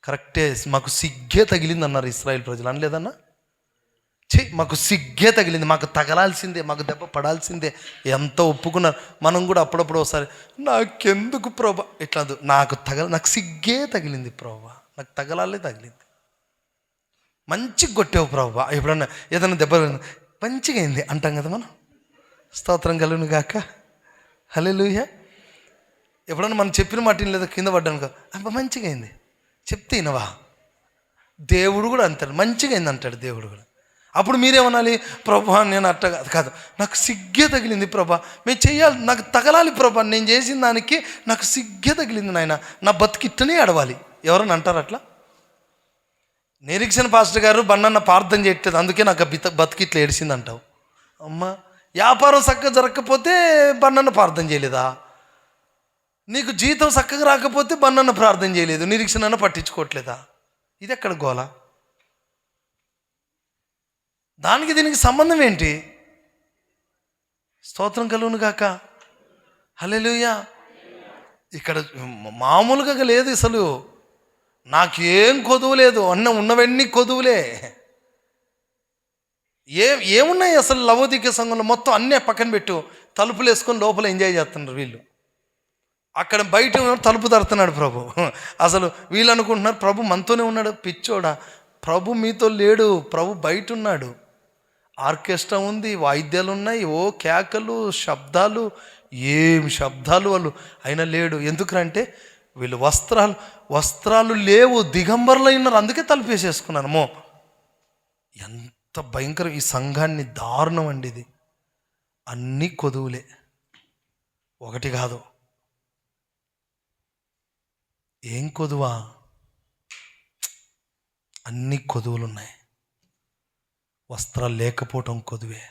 కరెక్టే, మాకు సిగ్గే తగిలింది అన్నారు ఇశ్రాయేల్ ప్రజలు, అనలేదన్నా? మాకు సిగ్గే తగిలింది, మాకు తగలాల్సిందే, మాకు దెబ్బ పడాల్సిందే, ఎంత ఒప్పుకున్నారు. మనం కూడా అప్పుడప్పుడు ఒకసారి నాకెందుకు ప్రభా ఇట్లా, నాకు సిగ్గే తగిలింది ప్రభా, నాకు తగలాలే తగిలింది. మంచిగా కొట్టావు ప్రభా, ఎప్పుడన్నా ఏదన్నా దెబ్బ మంచిగా అయింది అంటాం కదా మనం. స్తోత్రం కలుగును గాక, హల్లెలూయా. ఎప్పుడన్నా మనం చెప్పిన మాట లేదా కింద పడ్డాను కదా, అబ్బా మంచిగా అయింది చెప్తే వినవా. దేవుడు కూడా అంటాడు, మంచిగా అయింది అంటాడు దేవుడు కూడా. అప్పుడు మీరేమనాలి, ప్రభా నేను అట్ట కాదు, నాకు సిగ్గే తగిలింది ప్రభా, మేము చెయ్యాలి, నాకు తగలాలి ప్రభా, నేను చేసిన దానికి నాకు సిగ్గే తగిలింది నాయన, నా బతికిట్టనే అడవాలి. ఎవరన్నా అంటారు అట్లా? నిరీక్షణ పాస్టర్ గారు బండన్న ప్రార్థన చేయట్లేదు, అందుకే నాకు బతికిట్లా ఏడిసింది అంటావు. అమ్మ, వ్యాపారం చక్కగా జరగకపోతే బండన్న ప్రార్థన చేయలేదా? నీకు జీతం చక్కగా రాకపోతే బండన్న ప్రార్థన చేయలేదు, నిరీక్షణ పట్టించుకోవట్లేదా? ఇది ఎక్కడ గోల? దానికి దీనికి సంబంధం ఏంటి? స్తోత్రం కలుగును గాక, హల్లెలూయా. ఇక్కడ మామూలుగా లేదు అసలు, నాకేం కొదువు లేదు, ఉన్నవన్నీ కొదువులే. ఏమున్నాయి అసలు లవోదిక సంఘంలో? మొత్తం అన్నీ పక్కన పెట్టు, తలుపులు వేసుకొని లోపల ఎంజాయ్ చేస్తున్నారు వీళ్ళు. అక్కడ బయట తలుపు తడుతున్నాడు ప్రభు. అసలు వీళ్ళు అనుకుంటున్నారు ప్రభు మనతోనే ఉన్నాడు. పిచ్చోడా, ప్రభు మీతో లేడు, ప్రభు బయట ఉన్నాడు. ఆర్కెస్ట్రా ఉంది, వాయిద్యాలు ఉన్నాయి, ఓ కేకలు, శబ్దాలు, ఏం శబ్దాలు వాళ్ళు, అయినా లేడు. ఎందుకంటే వీళ్ళు వస్త్రాలు లేవు, దిగంబరులు ఉన్నారు, అందుకే తలుపేసేసుకున్నారమ్మో. ఎంత భయంకరం ఈ సంఘాన్ని, దారుణం అండి ఇది. అన్నీ కొదువులే, ఒకటి కాదు. ఏం కొదువా? అన్ని కొదువులు ఉన్నాయి. వస్త్రాలు లేకపోవటం కొదువే,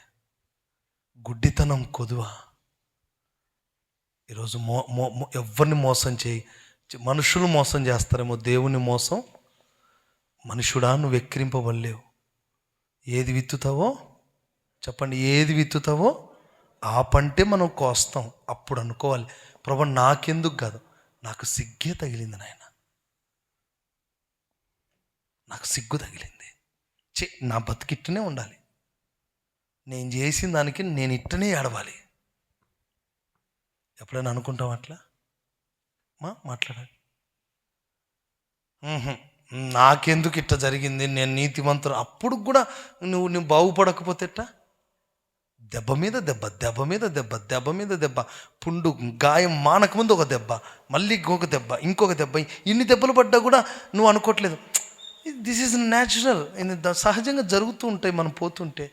గుడ్డితనం కొదువా. ఈరోజు ఎవరిని మోసం చేయి, మనుషులు మోసం చేస్తారేమో, దేవుని మోసం. మనుషుడా, నువ్వు వెక్కిరింపబడలేవు. ఏది విత్తుతావో చెప్పండి, ఏది విత్తుతావో ఆ పంటే మనం కోస్తాం. అప్పుడు అనుకోవాలి, ప్రభు నాకెందుకు కాదు, నాకు సిగ్గే తగిలింది నాయన, నాకు సిగ్గు తగిలింది, నా బతికిట్టనే ఉండాలి, నేను చేసిన దానికి నేను ఇట్టనే ఏడవాలి. ఎప్పుడైనా అనుకుంటాం అట్లా? మాట్లాడాలి. నాకెందుకు ఇట్ట జరిగింది, నేను నీతిమంతుడు. అప్పుడు కూడా నువ్వు బాగుపడకపోతే ఎట్టా? దెబ్బ మీద దెబ్బ, దెబ్బ మీద దెబ్బ, దెబ్బ మీద దెబ్బ, పుండు గాయం మానకముందు ఒక దెబ్బ, మళ్ళీ ఇంకొక దెబ్బ, ఇంకొక దెబ్బ. ఇన్ని దెబ్బలు పడ్డా కూడా నువ్వు అనుకోవట్లేదు. దిస్ ఈజ్ న్యాచురల్, సహజంగా జరుగుతూ ఉంటాయి మనం పోతుంటే.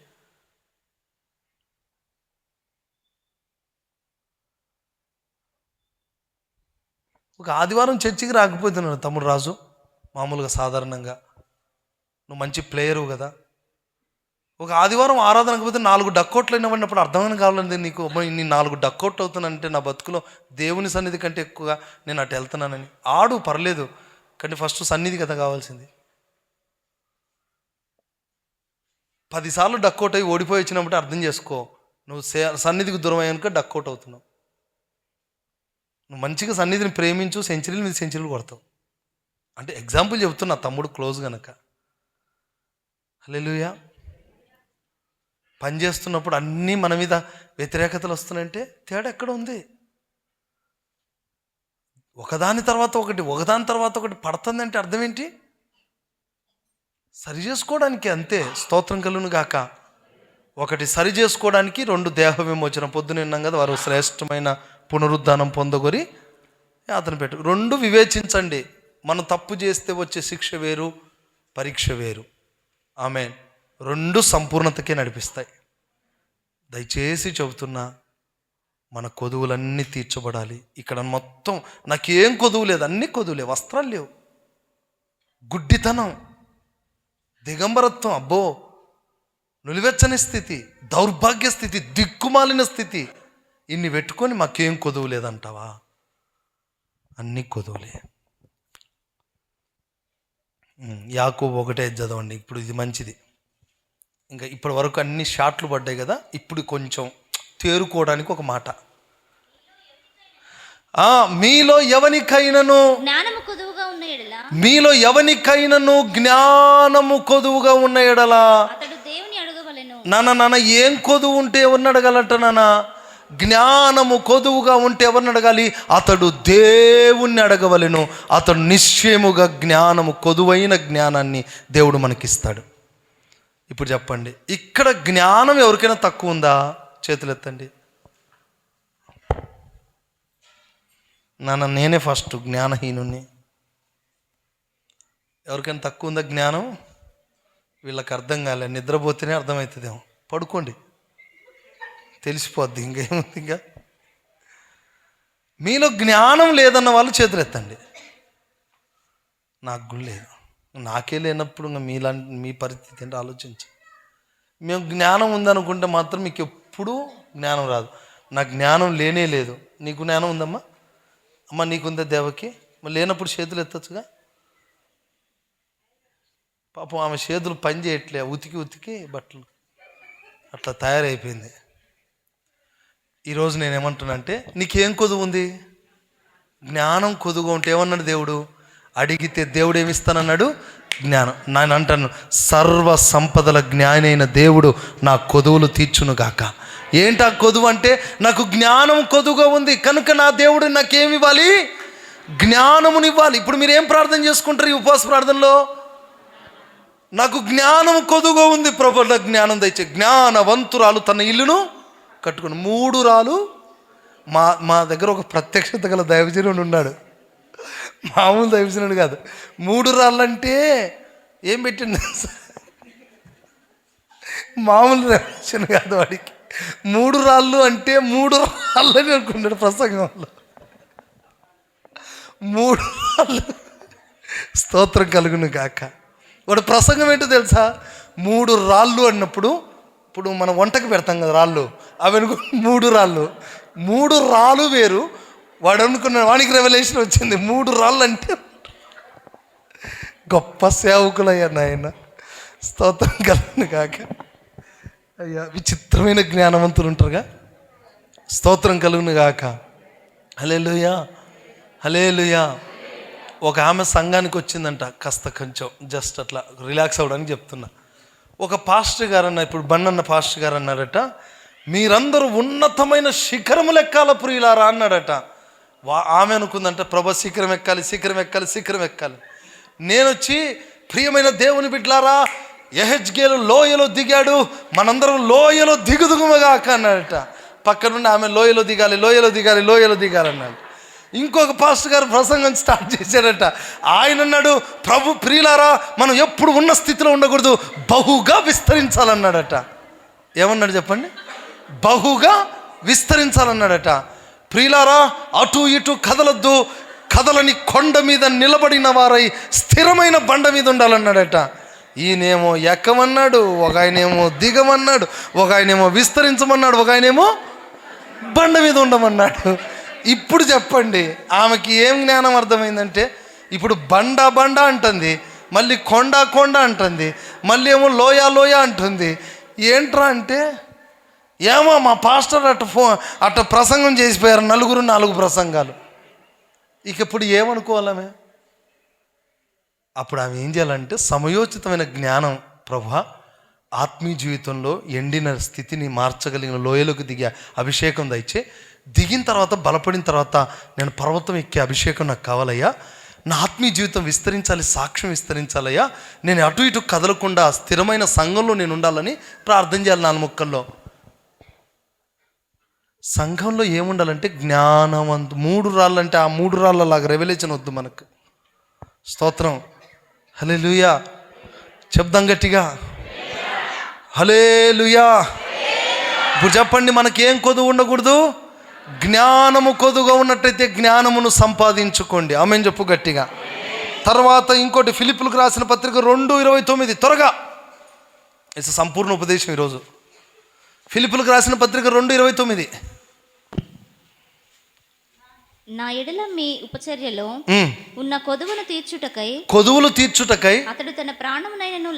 ఒక ఆదివారం చర్చికి రాకపోతున్నాడు తమ్ముడు రాజు, మామూలుగా సాధారణంగా నువ్వు మంచి ప్లేయరు కదా, ఒక ఆదివారం ఆరాధనకు పోతే 4 డక్అవుట్లు అయినా పడినప్పుడు అర్థమైన కావాలండి నీకు, నీ 4 డక్అవుట్ అవుతానంటే నా బతుకులో దేవుని సన్నిధి కంటే ఎక్కువగా నేను అటు వెళ్తున్నానని. ఆడు పర్లేదు, కానీ ఫస్ట్ సన్నిధి కదా కావాల్సింది. 10 సార్లు డక్అవుట్ అయ్యి ఓడిపోయి వచ్చినప్పుడు అర్థం చేసుకో, నువ్వు సన్నిధికి దూరం అయ్యాక డక్అవుట్ అవుతున్నావు. నువ్వు మంచిగా సన్నిధిని ప్రేమించు, సెంచరీల మీద సెంచరీలు కొడతావు. అంటే ఎగ్జాంపుల్ చెబుతున్నా, తమ్ముడు క్లోజ్ గనక. హల్లెలూయా. పని చేస్తున్నప్పుడు అన్నీ మన మీద వ్యతిరేకతలు వస్తున్నాయంటే తేడా ఎక్కడ ఉంది? ఒకదాని తర్వాత ఒకటి పడుతుందంటే అర్థం ఏంటి? సరి చేసుకోవడానికి, అంతే. స్తోత్రం కలుగును గాక. ఒకటి సరి చేసుకోవడానికి 2 దేహ విమోచన. పొద్దున విన్నాం కదా, వారు శ్రేష్టమైన పునరుద్ధానం పొందగొరి అతను పెట్టు. 2 వివేచించండి. మనం తప్పు చేస్తే వచ్చే శిక్ష వేరు, పరీక్ష వేరు. ఆమేన్. 2 సంపూర్ణతకే నడిపిస్తాయి. దయచేసి చెబుతున్నా, మన కొదువులన్నీ తీర్చబడాలి. ఇక్కడ మొత్తం నాకేం కొదువు లేదు, అన్ని కొదువులే. వస్త్రాలు లేవు, గుడ్డితనం, దిగంబరత్వం, అబ్బో నులివెచ్చని స్థితి, దౌర్భాగ్య స్థితి, దిక్కుమాలిన స్థితి, ఇన్ని పెట్టుకొని మాకేం కొదువు లేదంటావా? అన్ని కొదువులే. యాకోబు 1 చదవండి. ఇప్పుడు ఇది మంచిది. ఇంకా ఇప్పటి వరకు అన్ని షాట్లు పడ్డాయి కదా, ఇప్పుడు కొంచెం తేరుకోవడానికి ఒక మాట. మీలో ఎవనికైనను జ్ఞానము కొదువుగా ఉన్న ఎడల, మీలో ఎవనికైనను జ్ఞానము కొదువుగా ఉన్న ఎడల అతడు దేవుని అడగవలెను. నాన్న ఏం కొదువు ఉంటే ఎవరిని అడగాలట? నాన్న జ్ఞానము కొదువుగా ఉంటే ఎవరిని అడగాలి? అతడు దేవుణ్ణి అడగవలెను. అతడు నిశ్చయముగా జ్ఞానము, కొదువైన జ్ఞానాన్ని దేవుడు మనకిస్తాడు. ఇప్పుడు చెప్పండి, ఇక్కడ జ్ఞానం ఎవరికైనా తక్కువ ఉందా? చేతులు ఎత్తండి. నాన్న నేనే ఫస్ట్ జ్ఞానహీనుని. ఎవరికైనా తక్కువ ఉందా జ్ఞానం? వీళ్ళకి అర్థం కాలే, నిద్రపోతేనే అర్థమవుతుందేమో. పడుకోండి, తెలిసిపోద్ది. ఇంకేముంది? ఇంకా మీలో జ్ఞానం లేదన్న వాళ్ళు చేతులు ఎత్తండి. నాకు కూడా లేదు. నాకే లేనప్పుడు ఇంకా మీ పరిస్థితి ఏంటో ఆలోచించు. మేము జ్ఞానం ఉందనుకుంటే మాత్రం మీకు ఎప్పుడూ జ్ఞానం రాదు. నాకు జ్ఞానం లేనే లేదు. నీకు జ్ఞానం ఉందమ్మా? అమ్మ నీకుందా దేవకి? లేనప్పుడు చేతులు ఎత్తచ్చుగా. పాపం ఆమె చేతులు పని చేయట్లే, ఉతికి ఉతికి బట్టలు అట్లా తయారైపోయింది. ఈరోజు నేనేమంటున్నానంటే, నీకేం కొదువు ఉంది? జ్ఞానం కొదువుగా ఉంటే ఏమన్నాడు దేవుడు? అడిగితే దేవుడు ఏమిస్తానన్నాడు? జ్ఞానం. నేను అంటాను, సర్వ సంపదల జ్ఞాని అయిన దేవుడు నా కొదువులు తీర్చునుగాక. ఏంటా కొదువు అంటే? నాకు జ్ఞానం కొదువుగా ఉంది కనుక నా దేవుడు నాకేమి ఇవ్వాలి? జ్ఞానమునివ్వాలి. ఇప్పుడు మీరు ఏం ప్రార్థన చేసుకుంటారు ఈ ఉపవాస ప్రార్థనలో? నాకు జ్ఞానం కొదువుగా ఉంది ప్రభు, నాకు జ్ఞానం దయచే. జ్ఞానవంతురాలు తన ఇల్లును కట్టుకుని 3 రాళ్ళు. మా దగ్గర ఒక ప్రత్యక్షత గల దైవజనుడు ఉన్నాడు, మామూలు దైవజనుడు కాదు. 3 రాళ్ళు అంటే ఏం పెట్టింది? మామూలు దైవజనుడు కాదు వాడికి. 3 రాళ్ళు అంటే 3 రాళ్ళని అనుకున్నాడు ప్రసంగంలో. 3 రాళ్ళు. స్తోత్రం కలుగును గాక. వాడు ప్రసంగం ఏంటో తెలుసా? 3 రాళ్ళు అన్నప్పుడు, ఇప్పుడు మనం వంటకి పెడతాం కదా రాళ్ళు, అవి అనుకో 3 రాళ్ళు. 3 రాళ్ళు వేరు. వాడు అనుకున్నాడు, వానికి రెవల్యూషన్ వచ్చింది. 3 రాళ్ళు అంటే గొప్ప సేవకులయ్యా నాయన. స్తోత్రం కలుగును గాక. అయ్యా విచిత్రమైన జ్ఞానవంతులు ఉంటారుగా. స్తోత్రం కలుగును గాక. హల్లెలూయా, హల్లెలూయా. ఒక ఆమె సంఘానికి వచ్చిందంట, కాస్త కొంచెం జస్ట్ అట్లా రిలాక్స్ అవ్వడానికి చెప్తున్నా. ఒక పాస్టర్ గారు అన్న, ఇప్పుడు బండన్న పాస్టర్ గారు అన్నారట, మీరందరూ ఉన్నతమైన శిఖరములు ఎక్కాల ప్రియులారా అన్నాడట. ఆమె అనుకుందంట, ప్రభు శిఖరం ఎక్కాలి, శిఖరం ఎక్కాలి, శిఖరం ఎక్కాలి. నేను వచ్చి, ప్రియమైన దేవుని బిడ్డలారా, యెహెజ్కేలు లోయలో దిగాడు, మనందరం లోయలో దిగుదుగుమగాక అన్నాడట. పక్కనుండి ఆమె లోయలో దిగాలి, లోయలో దిగాలి, లోయలో దిగాలి అన్నాడు. ఇంకొక పాస్టర్ గారు ప్రసంగం స్టార్ట్ చేశారట. ఆయన అన్నాడు, ప్రభు ప్రియులారా, మనం ఎప్పుడు ఉన్న స్థితిలో ఉండకూడదు, బహుగా విస్తరించాలన్నాడట. ఏమన్నాడు చెప్పండి? బహుగా విస్తరించాలన్నాడట. ప్రియులారా, అటు ఇటు కదలొద్దు, కదలని కొండ మీద నిలబడిన వారై స్థిరమైన బండ మీద ఉండాలన్నాడట. ఈయనేమో ఎక్కమన్నాడు, ఒక ఆయనేమో దిగమన్నాడు, ఒక ఆయనేమో విస్తరించమన్నాడు, ఒక ఆయనేమో బండ మీద ఉండమన్నాడు. ఇప్పుడు చెప్పండి, ఆమెకి ఏం జ్ఞానం అర్థమైందంటే, ఇప్పుడు బండ బండ అంటుంది, మళ్ళీ కొండ కొండ అంటుంది, మళ్ళీ ఏమో లోయ లోయ అంటుంది. ఏంట్రా అంటే, ఏమో మా పాస్టర్ అట్ట ప్రసంగం చేసిపోయారు, 4 ప్రసంగాలు. ఇక ఇప్పుడు ఏమనుకోవాలమే? అప్పుడు ఆమె ఏం చేయాలంటే, సమయోచితమైన జ్ఞానం, ప్రభా ఆత్మీయ జీవితంలో ఎండిన స్థితిని మార్చగలిగిన లోయలోకి దిగే అభిషేకం దయచే. దిగిన తర్వాత, బలపడిన తర్వాత, నేను పర్వతం ఎక్కే అభిషేకం నాకు కావాలయ్యా. నా ఆత్మీయ జీవితం విస్తరించాలి, సాక్ష్యం విస్తరించాలయ్యా. నేను అటు ఇటు కదలకుండా స్థిరమైన సంఘంలో నేను ఉండాలని ప్రార్థన చేయాలి. 4 ముక్కల్లో సంఘంలో ఏముండాలంటే జ్ఞానవంతు. 3 రాళ్ళు అంటే ఆ 3 రాళ్ళలాగా రెవల్యూషన్ వద్దు మనకు. స్తోత్రం, హల్లెలూయా. చెప్దాం గట్టిగా, హల్లెలూయా. ఇప్పుడు చెప్పండి, మనకేం కొదువు ఉండకూడదు? జ్ఞానము కొదువుగా ఉన్నట్టయితే జ్ఞానమును సంపాదించుకోండి. ఆమేన్ చెప్పు గట్టిగా. తర్వాత ఇంకోటి ఫిలిప్పులకు రాసిన పత్రిక 2:29 త్వరగా. ఇది సంపూర్ణ ఉపదేశం ఈరోజు. ఫిలిప్పులకు రాసిన పత్రిక 2:29. నా ఎడల మీ ఉపచర్యలో ఉన్న కొదువులు తీర్చుటకై అతడు తన ప్రాణమునైనను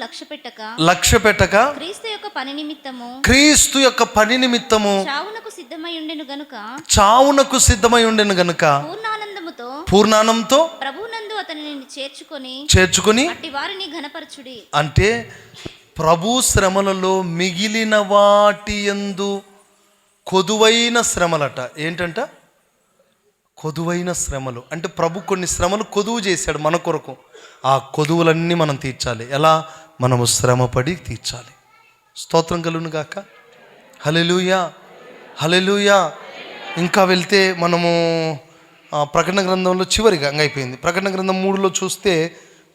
లక్ష్య పెట్టక క్రీస్తు యొక్క పని నిమిత్తము చావునకు సిద్ధమై ఉండెను గనుక పూర్ణానందంతో ప్రభువునందు అతనిని చేర్చుకొని అట్టి వారిని ఘనపరచుడి. అంటే ప్రభు శ్రమలలో మిగిలిన వాటి యందు కొదువైన శ్రమలట. ఏంటంట? కొదువైన శ్రమలు. అంటే ప్రభు కొన్ని శ్రమలు కొదువు చేశాడు మన కొరకు. ఆ కొదువులన్నీ మనం తీర్చాలి. ఎలా? మనము శ్రమపడి తీర్చాలి. స్తోత్రం కలుగును గాక. హల్లెలూయా, హల్లెలూయా. ఇంకా వెళ్తే మనము ప్రకటన గ్రంథంలో చివరిగా అయిపోయింది. ప్రకటన గ్రంథం 3లో చూస్తే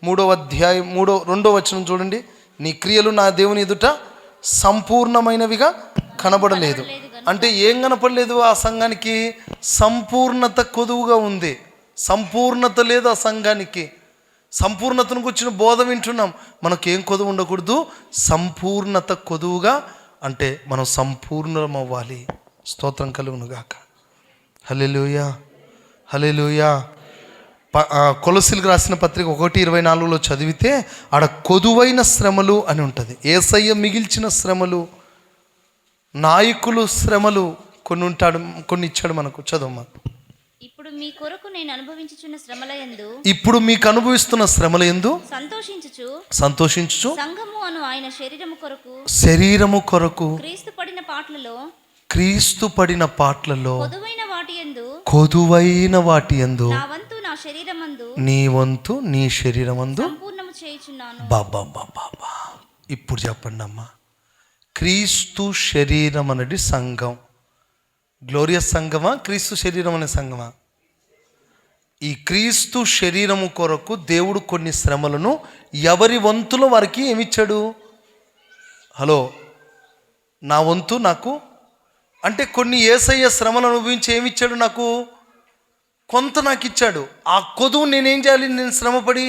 3వ అధ్యాయం 2వ వచనం చూడండి. నీ క్రియలు నా దేవుని ఎదుట సంపూర్ణమైనవిగా కనబడలేదు. అంటే ఏం కనపడలేదు? ఆ సంఘానికి సంపూర్ణత కొదువుగా ఉంది. సంపూర్ణత లేదు ఆ సంఘానికి. సంపూర్ణతను గురించిన బోధ వింటున్నాం. మనకేం కొదువు ఉండకూడదు? సంపూర్ణత కొదువుగా. అంటే మనం సంపూర్ణం అవ్వాలి. స్తోత్రం కలుగును గాక. హల్లెలూయా, హల్లెలూయా. కొలస్సీలకు రాసిన పత్రిక 1:24లో చదివితే ఆడ కొదువైన శ్రమలు అని ఉంటుంది. యేసయ్య మిగిల్చిన శ్రమలు, నాయకులు శ్రమలు కొన్ని ఇచ్చాడు మనకు. చదవమ్మా. ఇప్పుడు మీకు అనుభవిస్తున్న శ్రమల యందు సంతోషించుచు సంఘము అను ఆయన శరీరము కొరకు క్రీస్తు పడిన పాటలలో కొదువైన వాటి యందు నీ వంతు నీ శరీరమందు బాబా. ఇప్పుడు చెప్పండి అమ్మా, క్రీస్తు శరీరం అనేది సంఘం. గ్లోరియస్ సంఘమా? క్రీస్తు శరీరం అనే సంఘమా? ఈ క్రీస్తు శరీరము కొరకు దేవుడు కొన్ని శ్రమలను ఎవరి వంతులో వారికి ఏమిచ్చాడు? హలో, నా వంతు నాకు అంటే కొన్ని యేసయ్య శ్రమలు అనుభవించి ఏమిచ్చాడు? నాకు కొంత నాకు ఇచ్చాడు. ఆ కొదువు నేనేం చేయాలి? నేను శ్రమపడి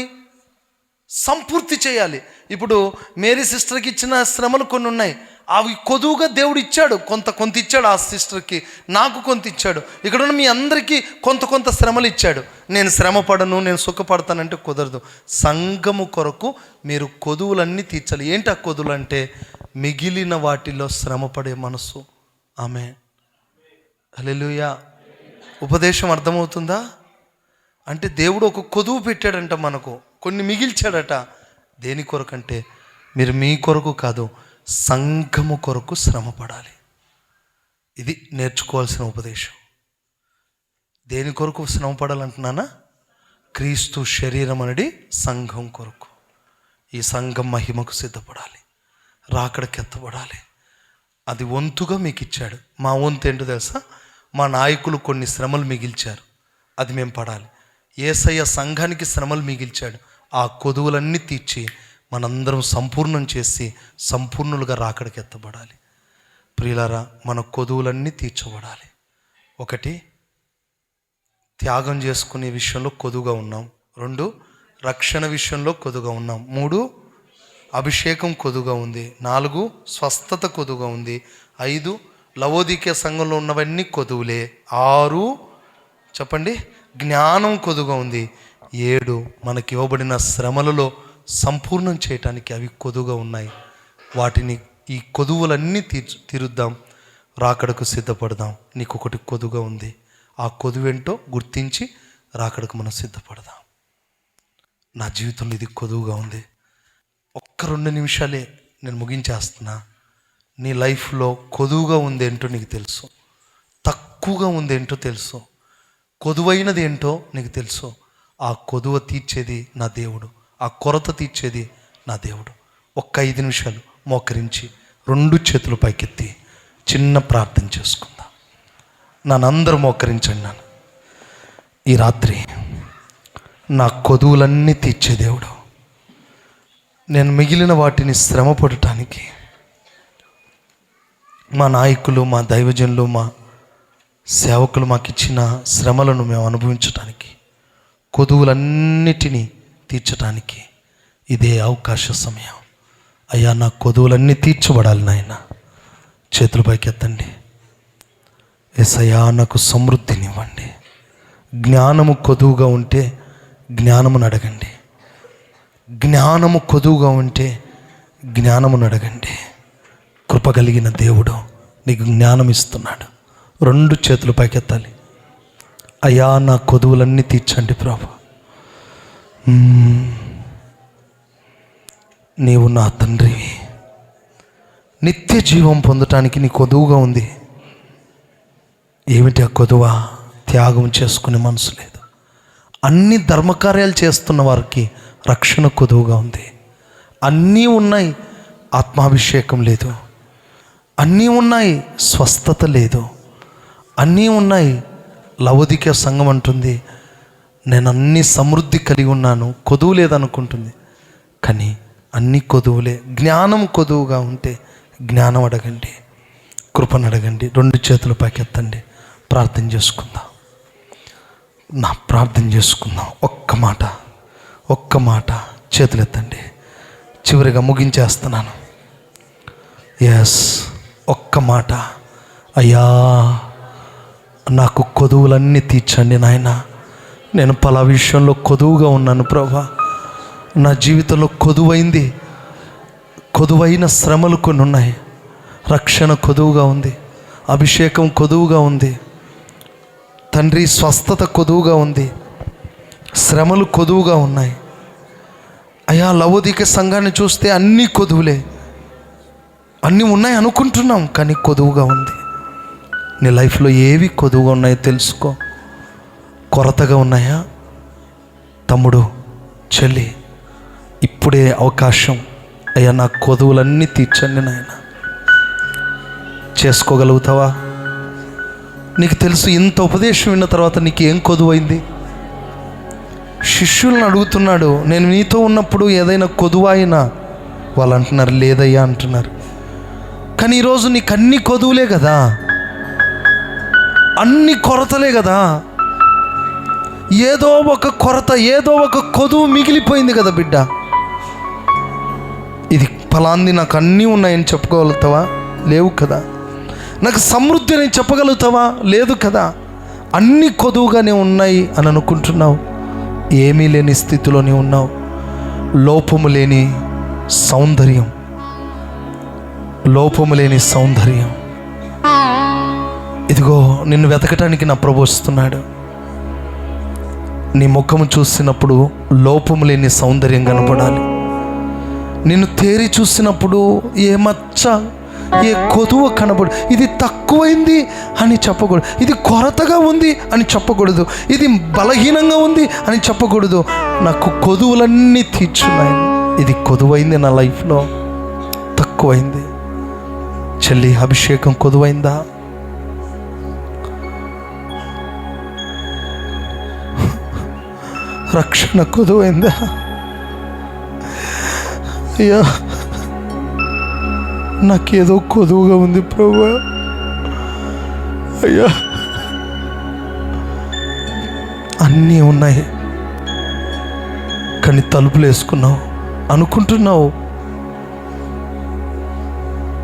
సంపూర్తి చేయాలి. ఇప్పుడు మేరీ సిస్టర్కి ఇచ్చిన శ్రమలు కొన్ని ఉన్నాయి. అవి కొదువుగా దేవుడు ఇచ్చాడు. కొంత ఇచ్చాడు ఆ సిస్టర్కి, నాకు కొంత ఇచ్చాడు. ఇక్కడ ఉన్న మీ అందరికీ కొంత శ్రమలు ఇచ్చాడు. నేను శ్రమపడను, నేను సుఖపడతానంటే కుదరదు. సంఘము కొరకు మీరు కొదువులన్నీ తీర్చాలి. ఏంటి ఆ కొదువులు అంటే? మిగిలిన వాటిలో శ్రమపడే మనసు. ఆమె హల్లెలూయా. ఉపదేశం అర్థమవుతుందా? అంటే దేవుడు ఒక కొదువు పెట్టాడంట మనకు, కొన్ని మిగిల్చాడట. దేని కొరకంటే మీరు మీ కొరకు కాదు, సంఘము కొరకు శ్రమపడాలి. ఇది నేర్చుకోవాల్సిన ఉపదేశం. దేని కొరకు శ్రమపడాలంటున్నానా? క్రీస్తు శరీరం అనేది సంఘం కొరకు. ఈ సంఘం మహిమకు సిద్ధపడాలి, రాకడకి ఎత్తబడాలి. అది వంతుగా మీకు ఇచ్చాడు. మా వంతు ఏంటో తెలుసా? మా నాయకులు కొన్ని శ్రమలు మిగిల్చారు, అది మేము పడాలి. యేసయ్య సంఘానికి శ్రమలు మిగిల్చాడు. ఆ కొదువులన్నీ తీర్చి మనందరం సంపూర్ణం చేసి సంపూర్ణులుగా రాకడికి ఎత్తబడాలి. ప్రియులారా, మన కొదువులన్నీ తీర్చబడాలి. 1, త్యాగం చేసుకునే విషయంలో కొదువుగా ఉన్నాం. 2, రక్షణ విషయంలో కొదువుగా ఉన్నాం. 3, అభిషేకం కొదువుగా ఉంది. 4, స్వస్థత కొదువుగా ఉంది. 5, లవోదికే సంఘంలో ఉన్నవన్నీ కొదువులే. 6, చెప్పండి, జ్ఞానం కొదువుగా ఉంది. 7, మనకి ఇవ్వబడిన శ్రమలలో సంపూర్ణం చేయటానికి అవి కొదువుగా ఉన్నాయి. వాటిని, ఈ కొదువులన్నీ తీరుద్దాం, రాకడకు సిద్ధపడదాం. నీకు ఒకటి కొదువుగా ఉంది. ఆ కొదువేంటో గుర్తించి రాకడకు మనం సిద్ధపడదాం. నా జీవితంలో ఇది కొదువుగా ఉంది. 1-2 నిమిషాలే, నేను ముగించేస్తున్నా. నీ లైఫ్లో కొదువుగా ఉందేంటో నీకు తెలుసు, తక్కువగా ఉందేంటో తెలుసు, కొదువైనది ఏంటో నీకు తెలుసు. ఆ కొదువ తీర్చేది నా దేవుడు, ఆ కొరత తీర్చేది నా దేవుడు. 5 నిమిషాలు మోకరించి 2 చేతులు పైకెత్తి చిన్న ప్రార్థన చేసుకుందాం. నన్నందరూ మోకరించండి. ఈ రాత్రి నా కొదువులన్నీ తీర్చే దేవుడు, నేను మిగిలిన వాటిని శ్రమపడటానికి మా నాయకులు, మా దైవజనులు, మా సేవకులు మాకు ఇచ్చిన శ్రమలను మేము అనుభవించటానికి, కొదువులన్నిటినీ తీర్చడానికి ఇదే అవకాశ సమయం. అయ్యా, నా కొదువులన్నీ తీర్చబడాలి నాయన. చేతుల పైకి ఎత్తండి. యేసయ్యా, నాకు సమృద్ధినివ్వండి. జ్ఞానము కొదువుగా ఉంటే జ్ఞానమును అడగండి. జ్ఞానము కొదువుగా ఉంటే జ్ఞానమును అడగండి. కృప కలిగిన దేవుడు నీకు జ్ఞానం ఇస్తున్నాడు. 2 చేతులు పైకెత్తాలి. అయ్యా, నా కొదువులన్నీ తీర్చండి ప్రభు. నీవు నా తండ్రివి. నిత్య జీవం పొందటానికి నీ కొదువుగా ఉంది. ఏమిటి ఆ కొదువ? త్యాగం చేసుకునే మనసు లేదు. అన్ని ధర్మకార్యాలు చేస్తున్న వారికి రక్షణ కొదువుగా ఉంది. అన్నీ ఉన్నాయి, ఆత్మాభిషేకం లేదు. అన్నీ ఉన్నాయి, స్వస్థత లేదు. అన్నీ ఉన్నాయి. లవోదికీయ సంఘం అంటుంది, నేను అన్ని సమృద్ధి కలిగి ఉన్నాను, కొదువు లేదనుకుంటుంది. కానీ అన్ని కొదువులే. జ్ఞానం కొదువుగా ఉంటే జ్ఞానం అడగండి, కృపను అడగండి. 2 చేతులు పైకెత్తండి. ప్రార్థన చేసుకుందాం. ప్రార్థన చేసుకుందాం. ఒక్క మాట చేతులు ఎత్తండి. చివరిగా ముగించేస్తున్నాను. ఎస్, ఒక్క మాట. అయ్యా, నాకు కొదువులన్నీ తీర్చండి నాయన. నేను పలా విషయంలో కొదువుగా ఉన్నాను ప్రభా. నా జీవితంలో కొదువైన శ్రమలు కొన్ని ఉన్నాయి. రక్షణ కొదువుగా ఉంది, అభిషేకం కొదువుగా ఉంది తండ్రి, స్వస్థత కొదువుగా ఉంది, శ్రమలు కొదువుగా ఉన్నాయి. అయ్యా, లవోదికీయ సంఘాన్ని చూస్తే అన్నీ కొదువులే. అన్నీ ఉన్నాయి అనుకుంటున్నాం, కానీ కొదువుగా ఉంది. నీ లైఫ్లో ఏవి కొదువుగా ఉన్నాయో తెలుసుకో. కొరతగా ఉన్నాయా? తమ్ముడు, చెల్లి, ఇప్పుడే అవకాశం. అయ్యా, నా కొదువులన్నీ తీర్చండి నాయన. చేసుకోగలుగుతావా? నీకు తెలుసు, ఇంత ఉపదేశం విన్న తర్వాత నీకు ఏం కొదువైంది? శిష్యులను అడుగుతున్నాడు, నేను నీతో ఉన్నప్పుడు ఏదైనా కొదువైనా? వాళ్ళు అంటున్నారు, లేదయ్యా అంటున్నారు. కానీ ఈరోజు నీకు అన్ని కొదువులే కదా, అన్ని కొరతలే కదా. ఏదో ఒక కొరత, ఏదో ఒక కొదువు మిగిలిపోయింది కదా బిడ్డ. ఇది ఫలాంది, నాకు అన్నీ ఉన్నాయని చెప్పుకోగలుగుతావా? లేవు కదా. నాకు సమృద్ధి అని చెప్పగలుగుతావా? లేదు కదా. అన్నీ కొదువుగానే ఉన్నాయి అని అనుకుంటున్నావు. ఏమీ లేని స్థితిలోనే ఉన్నావు. లోపము లేని సౌందర్యం. ఇదిగో నిన్ను వెతకటానికి నా ప్రభు వస్తున్నాడు. నీ ముఖము చూసినప్పుడు లోపము లేని సౌందర్యం కనపడాలి. నిన్ను తేరి చూసినప్పుడు ఏ మచ్చ, ఏ కొదువ కనబడు. ఇది తక్కువైంది అని చెప్పకూడదు, ఇది కొరతగా ఉంది అని చెప్పకూడదు, ఇది బలహీనంగా ఉంది అని చెప్పకూడదు. నాకు కొదువులన్నీ తీర్చున్నాయి. ఇది కొదువైంది నా లైఫ్లో, తక్కువైంది. చెల్లి, అభిషేకం కొదువైందా? రక్షణ కొదువైందా? అయ్యా, నాకేదో కొదువుగా ఉంది ప్రభువా. అయ్యా, అన్నీ ఉన్నాయి కానీ తలుపులు వేసుకున్నావు అనుకుంటున్నావు.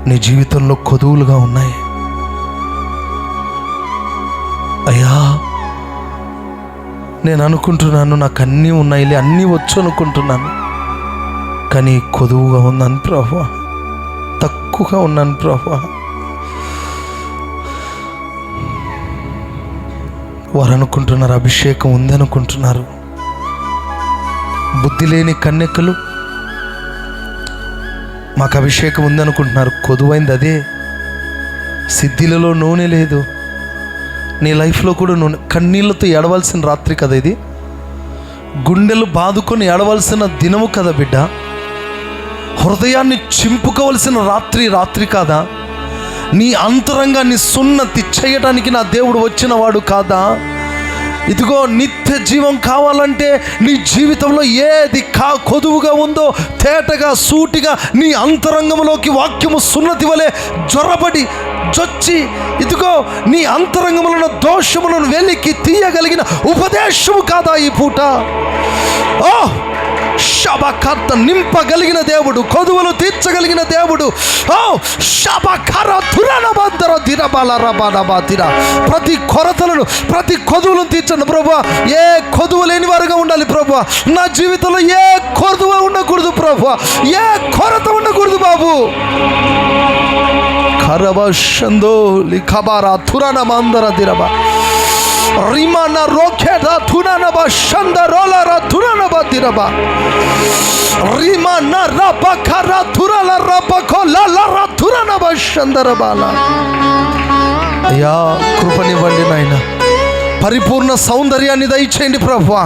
నీ జీవితంలో కొదువులుగా ఉన్నాయి. అయ్యా, నేను అనుకుంటున్నాను నాకు అన్నీ ఉన్నాయిలే, అన్నీ వచ్చు అనుకుంటున్నాను, కానీ కొదువుగా ఉన్నాను ప్రభువా, తక్కువగా ఉన్నాను ప్రభువా. వారు అనుకుంటున్నారు అభిషేకం ఉంది అనుకుంటున్నారు. బుద్ధి లేని కన్యకలు మాకు అభిషేకం ఉంది అనుకుంటున్నారు. కొదువైంది అదే. సిద్ధిలలో నూనె లేదు. నీ లైఫ్లో కూడా నూనె, కన్నీళ్ళతో ఏడవలసిన రాత్రి కదా ఇది. గుండెలు బాదుకొని ఏడవలసిన దినము కదా బిడ్డ. హృదయాన్ని చింపుకోవలసిన రాత్రి కాదా? నీ అంతరంగాన్ని సున్నతి చేయడానికి నా దేవుడు వచ్చిన వాడు కాదా? ఇదిగో నిత్య జీవం కావాలంటే నీ జీవితంలో ఏది కొదువుగా ఉందో తేటగా సూటిగా నీ అంతరంగంలోకి వాక్యము సున్నతి వలె జొరబడి జొచ్చి ఇదిగో నీ అంతరంగములను దోషములను వెలికి తీయగలిగిన ఉపదేశము కాదా ఈ పూట? ఓ శబకర్త నింపగలిగిన దేవుడు, కొదువులు తీర్చగలిగిన దేవుడు. ఓ శబకర తురనబందర దిరబల రబనబాతిర. ప్రతి కొరతలను ప్రతి కొదువులను తీర్చండి ప్రభువా. ఏ కొదువు లేని వారుగా ఉండాలి ప్రభువా. నా జీవితంలో ఏ కొదువ ఉండకూడదు ప్రభువా, ఏ కొరత ఉండకూడదు బాబు. కరబషందో లిఖబారా తురనమందర దిరబ రిమాన రోఖేదా తుననబ షందరోలర తుననబ దిరబ రిమాన రబకర తురల రబకోలర తుననబ షందరబాల. అయ్యా కృపనివ్వండి నాయన, పరిపూర్ణ సౌందర్యాన్ని దయచేయండి ప్రభువా.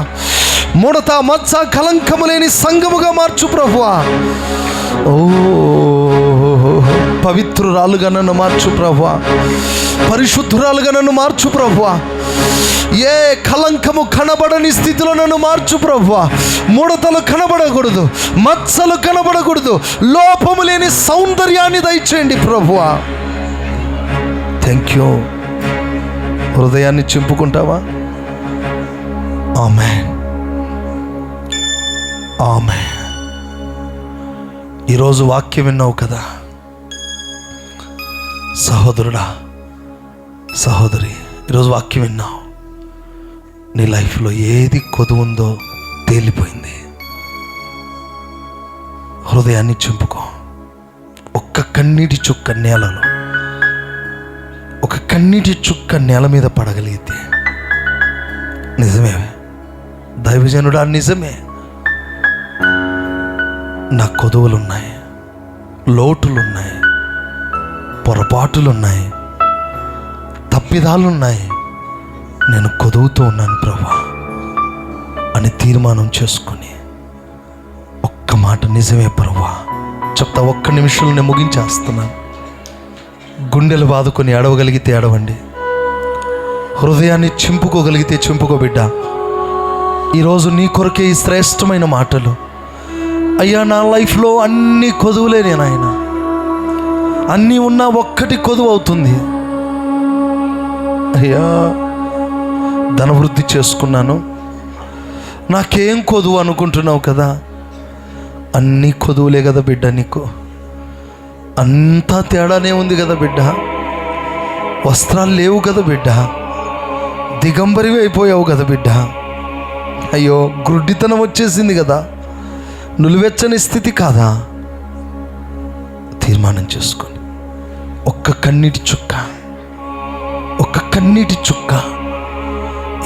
ముడత మచ్చ కలంకము లేని సంఘముగా మార్చు ప్రభువా. ఓ పవిత్రురాలుగా నన్ను మార్చు ప్రభువా, పరిశుద్ధురాలుగా నన్ను మార్చు ప్రభువా. ఏ కలంకము కనబడని స్థితిలో నన్ను మార్చు ప్రభువా. ముడతలు కనబడకూడదు, మచ్చలు కనబడకూడదు, లోపము లేని సౌందర్యాన్ని దయచేయండి ప్రభువా. Thank you. హృదయాన్ని చింపుకుంటావా? ఆమేన్, ఆమేన్. ఈరోజు వాక్యం విన్నావు కదా సహోదరుడా, సహోదరి, ఈరోజు వాక్యం విన్నావు. నీ లైఫ్లో ఏది కొదువుందో తేలిపోయింది. హృదయాన్ని చింపుకో. ఒక్క కన్నీటి చుక్క నేలలో, ఒక కన్నీటి చుక్క నేల మీద పడగలిగితే నిజమే దైవజనుడా, నిజమే నా కొదువులున్నాయి, లోటులున్నాయి, పొరపాటులున్నాయి, తప్పిదాలున్నాయి, నేను కొదువుతూ ఉన్నాను ప్రభువా అని తీర్మానం చేసుకొని ఒక్క మాట, నిజమే ప్రభువా చెప్తా. ఒక్క నిమిషంలో నేను ముగించేస్తున్నాను. గుండెలు బాదుకొని ఏడవగలిగితే ఏడవండి, హృదయాన్ని చింపుకోగలిగితే చింపుకో బిడ్డ. ఈరోజు నీ కొరకే ఈ శ్రేష్టమైన మాటలు. అయ్యా నా లైఫ్లో అన్ని కొదువులే, నేను అన్నీ ఉన్నా ఒక్కటి కొదువు అవుతుంది. అయ్యా ధనవృద్ధి చేసుకున్నాను, నాకేం కొదువు అనుకుంటున్నావు కదా, అన్నీ కొదువులే కదా బిడ్డ. నీకు అంతా తేడానే ఉంది కదా బిడ్డ. వస్త్రాలు లేవు కదా బిడ్డ, దిగంబరివి అయిపోయావు కదా బిడ్డ. అయ్యో గ్రుడ్డితనం వచ్చేసింది కదా, నులివెచ్చని స్థితి కాదా? తీర్మానం చేసుకొని ఒక్క కన్నీటి చుక్క, ఒక్క కన్నీటి చుక్క,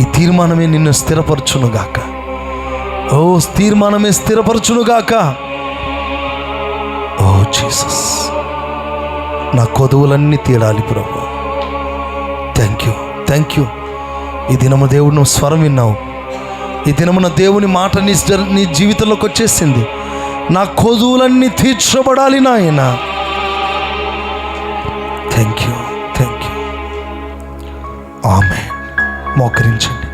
ఈ తీర్మానమే నిన్ను స్థిరపరచునుగాక. ఓ తీర్మానమే స్థిరపరచునుగాక. ఓ జీసస్, నా కొదువులన్నీ తీరాలి ప్రభు. Thank you, thank you. ఈ దినము దేవుడు స్వరం విన్నావు. ఈ దినమున దేవుని మాట నీ జీవితంలోకి వచ్చేసింది. నా కొదువులన్నీ తీర్చబడాలి నాయన. Thank you, thank you. Amen. మోకరించండి,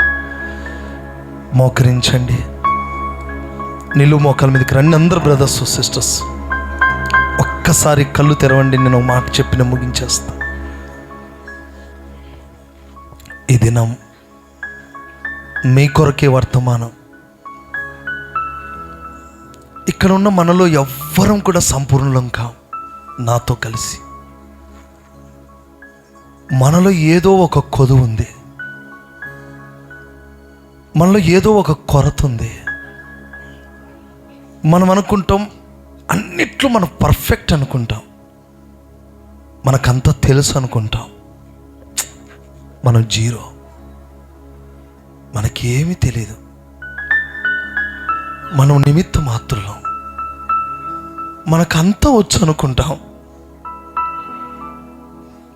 మోకరించండి. నిలువు మోకాల మీదకి రండి అందరు బ్రదర్స్ సిస్టర్స్. ఒక్కసారి కళ్ళు తెరవండి, నేను ఒక మాట చెప్పిన ముగించేస్తా. ఈ దినం మీ కొరకే వర్తమానం. ఇక్కడ ఉన్న మనలో ఎవ్వరం కూడా సంపూర్ణం కాం. నాతో కలిసి మనలో ఏదో ఒక కొదువు ఉంది, మనలో ఏదో ఒక కొరత ఉంది. మనం అనుకుంటాం అన్నిట్లో మనం పర్ఫెక్ట్ అనుకుంటాం, మనకంతా తెలుసు అనుకుంటాం. మనం జీరో, మనకేమీ తెలియదు. మనం నిమిత్త మాత్రులం, మనకంతా వచ్చు అనుకుంటాం.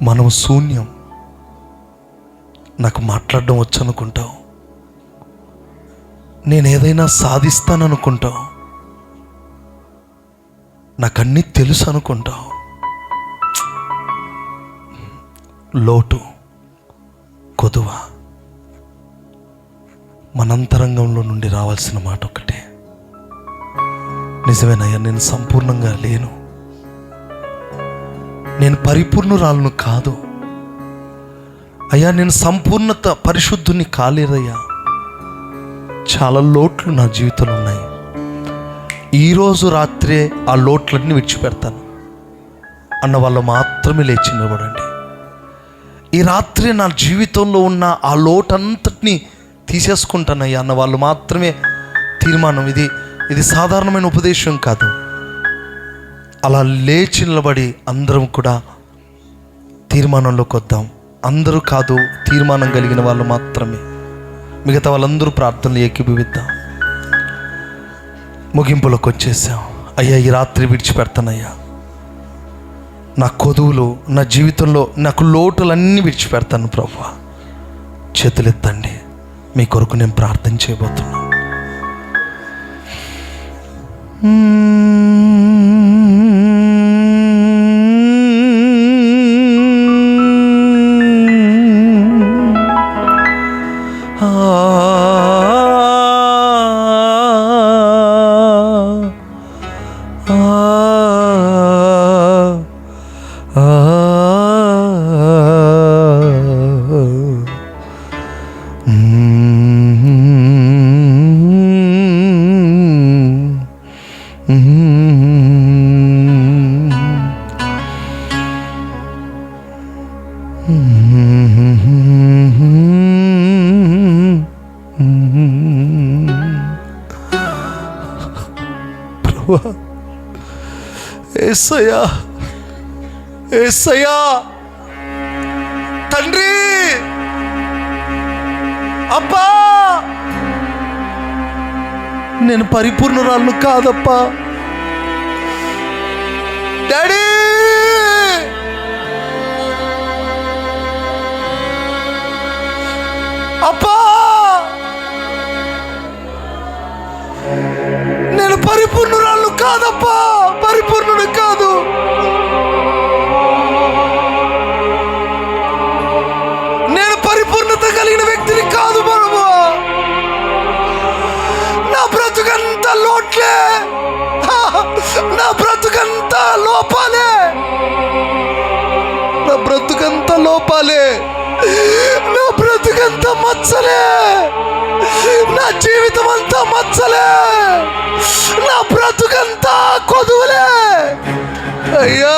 మనం శూన్యం, నాకు మాట్లాడడం వచ్చు అనుకుంటాం. నేను ఏదైనా సాధిస్తాననుకుంటాం, నాకన్నీ తెలుసు అనుకుంటాం. లోటు, కొదువ. మనంతరంగంలో నుండి రావాల్సిన మాట ఒకటే, నిజమేనయ్యా, నేను సంపూర్ణంగా లేను, నేను పరిపూర్ణురాలను కాదు అయ్యా, నేను సంపూర్ణత పరిశుద్ధుని కాలేదయ్యా, చాలా లోట్లు నా జీవితంలో ఉన్నాయి. ఈరోజు రాత్రే ఆ లోట్లన్నీ విడిచిపెడతాను అన్న వాళ్ళు మాత్రమే లేచి నిలబడండి. ఈ రాత్రి నా జీవితంలో ఉన్న ఆ లోటంతటిని తీసేసుకుంటానయ్యా అన్న వాళ్ళు మాత్రమే తీర్మానం. ఇది సాధారణమైన ఉపదేశం కాదు. అలా లేచి నిలబడి అందరం కూడా తీర్మానంలోకి వద్దాం. అందరూ కాదు, తీర్మానం కలిగిన వాళ్ళు మాత్రమే. మిగతా వాళ్ళందరూ ప్రార్థనలు ఏకీభవిద్దాం. ముగింపులోకి వచ్చేసాం. అయ్యా, ఈ రాత్రి విడిచిపెడతానయ్యా, నా కొదువులు, నా జీవితంలో నాకు లోటులన్నీ విడిచిపెడతాను ప్రభువా. చేతులెత్తండి, మీ కొరకు నేను ప్రార్థన చేయబోతున్నాను. యేసయ్యా, యేసయ్యా, తండ్రి, అబ్బా, నేను పరిపూర్ణురాలను కాదప్పా. డాడీ, అబ్బా, నేను పరిపూర్ణురాలు కాదప్పా, పరిపూర్ణుడు కాదు. నేను పరిపూర్ణత కలిగిన వ్యక్తిని కాదు ప్రభువా. నా బ్రతుకంతా లోట్లే, నా బ్రతుకంతా లోపాలే, నా బ్రతుకంతా లోపాలే, నా బ్రతుకంతా మచ్చలే, నా జీవితం అంతా మచ్చలే, నా బ్రతుకంతా కొదువులే. అయ్యా,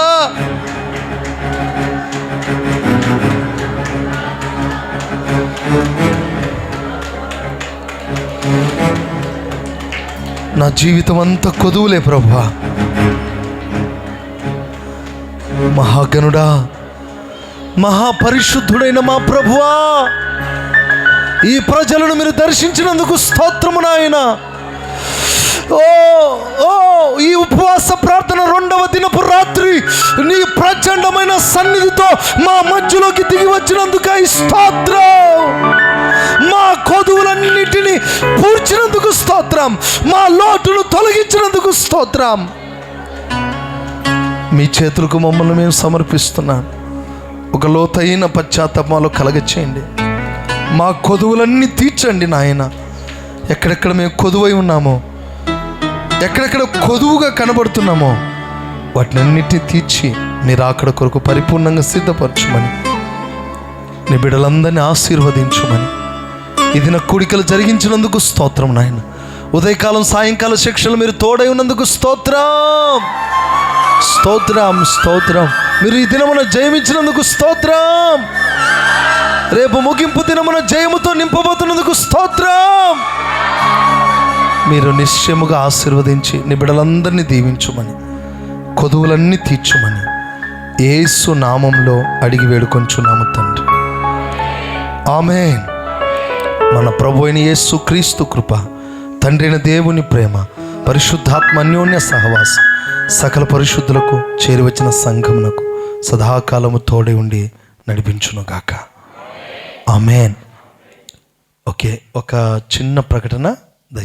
నా జీవితం అంతా కొదువులే ప్రభువా. మహాగణుడా, మహాపరిశుద్ధుడైన మా ప్రభువా, ఈ ప్రజలను మీరు దర్శించినందుకు స్తోత్రము నాయన. ఈ ఉపవాస ప్రార్థన 2వ దినపు రాత్రి నీ ప్రచండమైన సన్నిధితో మా మధ్యలోకి దిగి వచ్చినందుకు ఈ స్తోత్రం. మా కొదువులన్నిటినీ పూడ్చినందుకు స్తోత్రం, మా లోటును తొలగించినందుకు స్తోత్రం. మీ చేతులకు మమ్మల్ని మేము సమర్పిస్తున్నాం. ఒక లోతైన పశ్చాత్తాపంలో కలగచేయండి. మా కొదువులన్నీ తీర్చండి నాయన. ఎక్కడెక్కడ మేము కొదువై ఉన్నామో, ఎక్కడెక్కడ కొదువుగా కనబడుతున్నామో వాటినన్నిటినీ తీర్చి మీరు అక్కడ కొరకు పరిపూర్ణంగా సిద్ధపరచుమని, నీ బిడ్డలందరినీ ఆశీర్వదించుమని, ఇది నా కూడికలు జరిగించినందుకు స్తోత్రం నాయన. ఉదయకాలం సాయంకాల శిక్షలు మీరు తోడై ఉన్నందుకు స్తోత్రం, స్తోత్రం, స్తోత్రం. మీరు ఈ దినమున జయమించినందుకు స్తోత్రం. రేపు ముగింపు దినమున జయముతో నింపబోతున్నందుకు స్తోత్రం. మీరు నిశ్చయముగా ఆశీర్వదించి నీ బిడ్డలందరినీ దీవించుమని, కొదువులన్నీ తీర్చుమని యేసు నామంలో అడిగి వేడుకొంచున్నాము తండ్రి. ఆమేన్. మన ప్రభు అయిన యేసు క్రీస్తు కృప, తండ్రి అయిన దేవుని ప్రేమ, పరిశుద్ధాత్మ అన్యోన్య సహవాసం సకల పరిశుద్ధులకు చేరివచ్చిన సంఘమునకు సదాకాలము తోడై ఉండి నడిపించునుగాక. ఆమేన్. ఓకే, ఒక చిన్న ప్రకటన.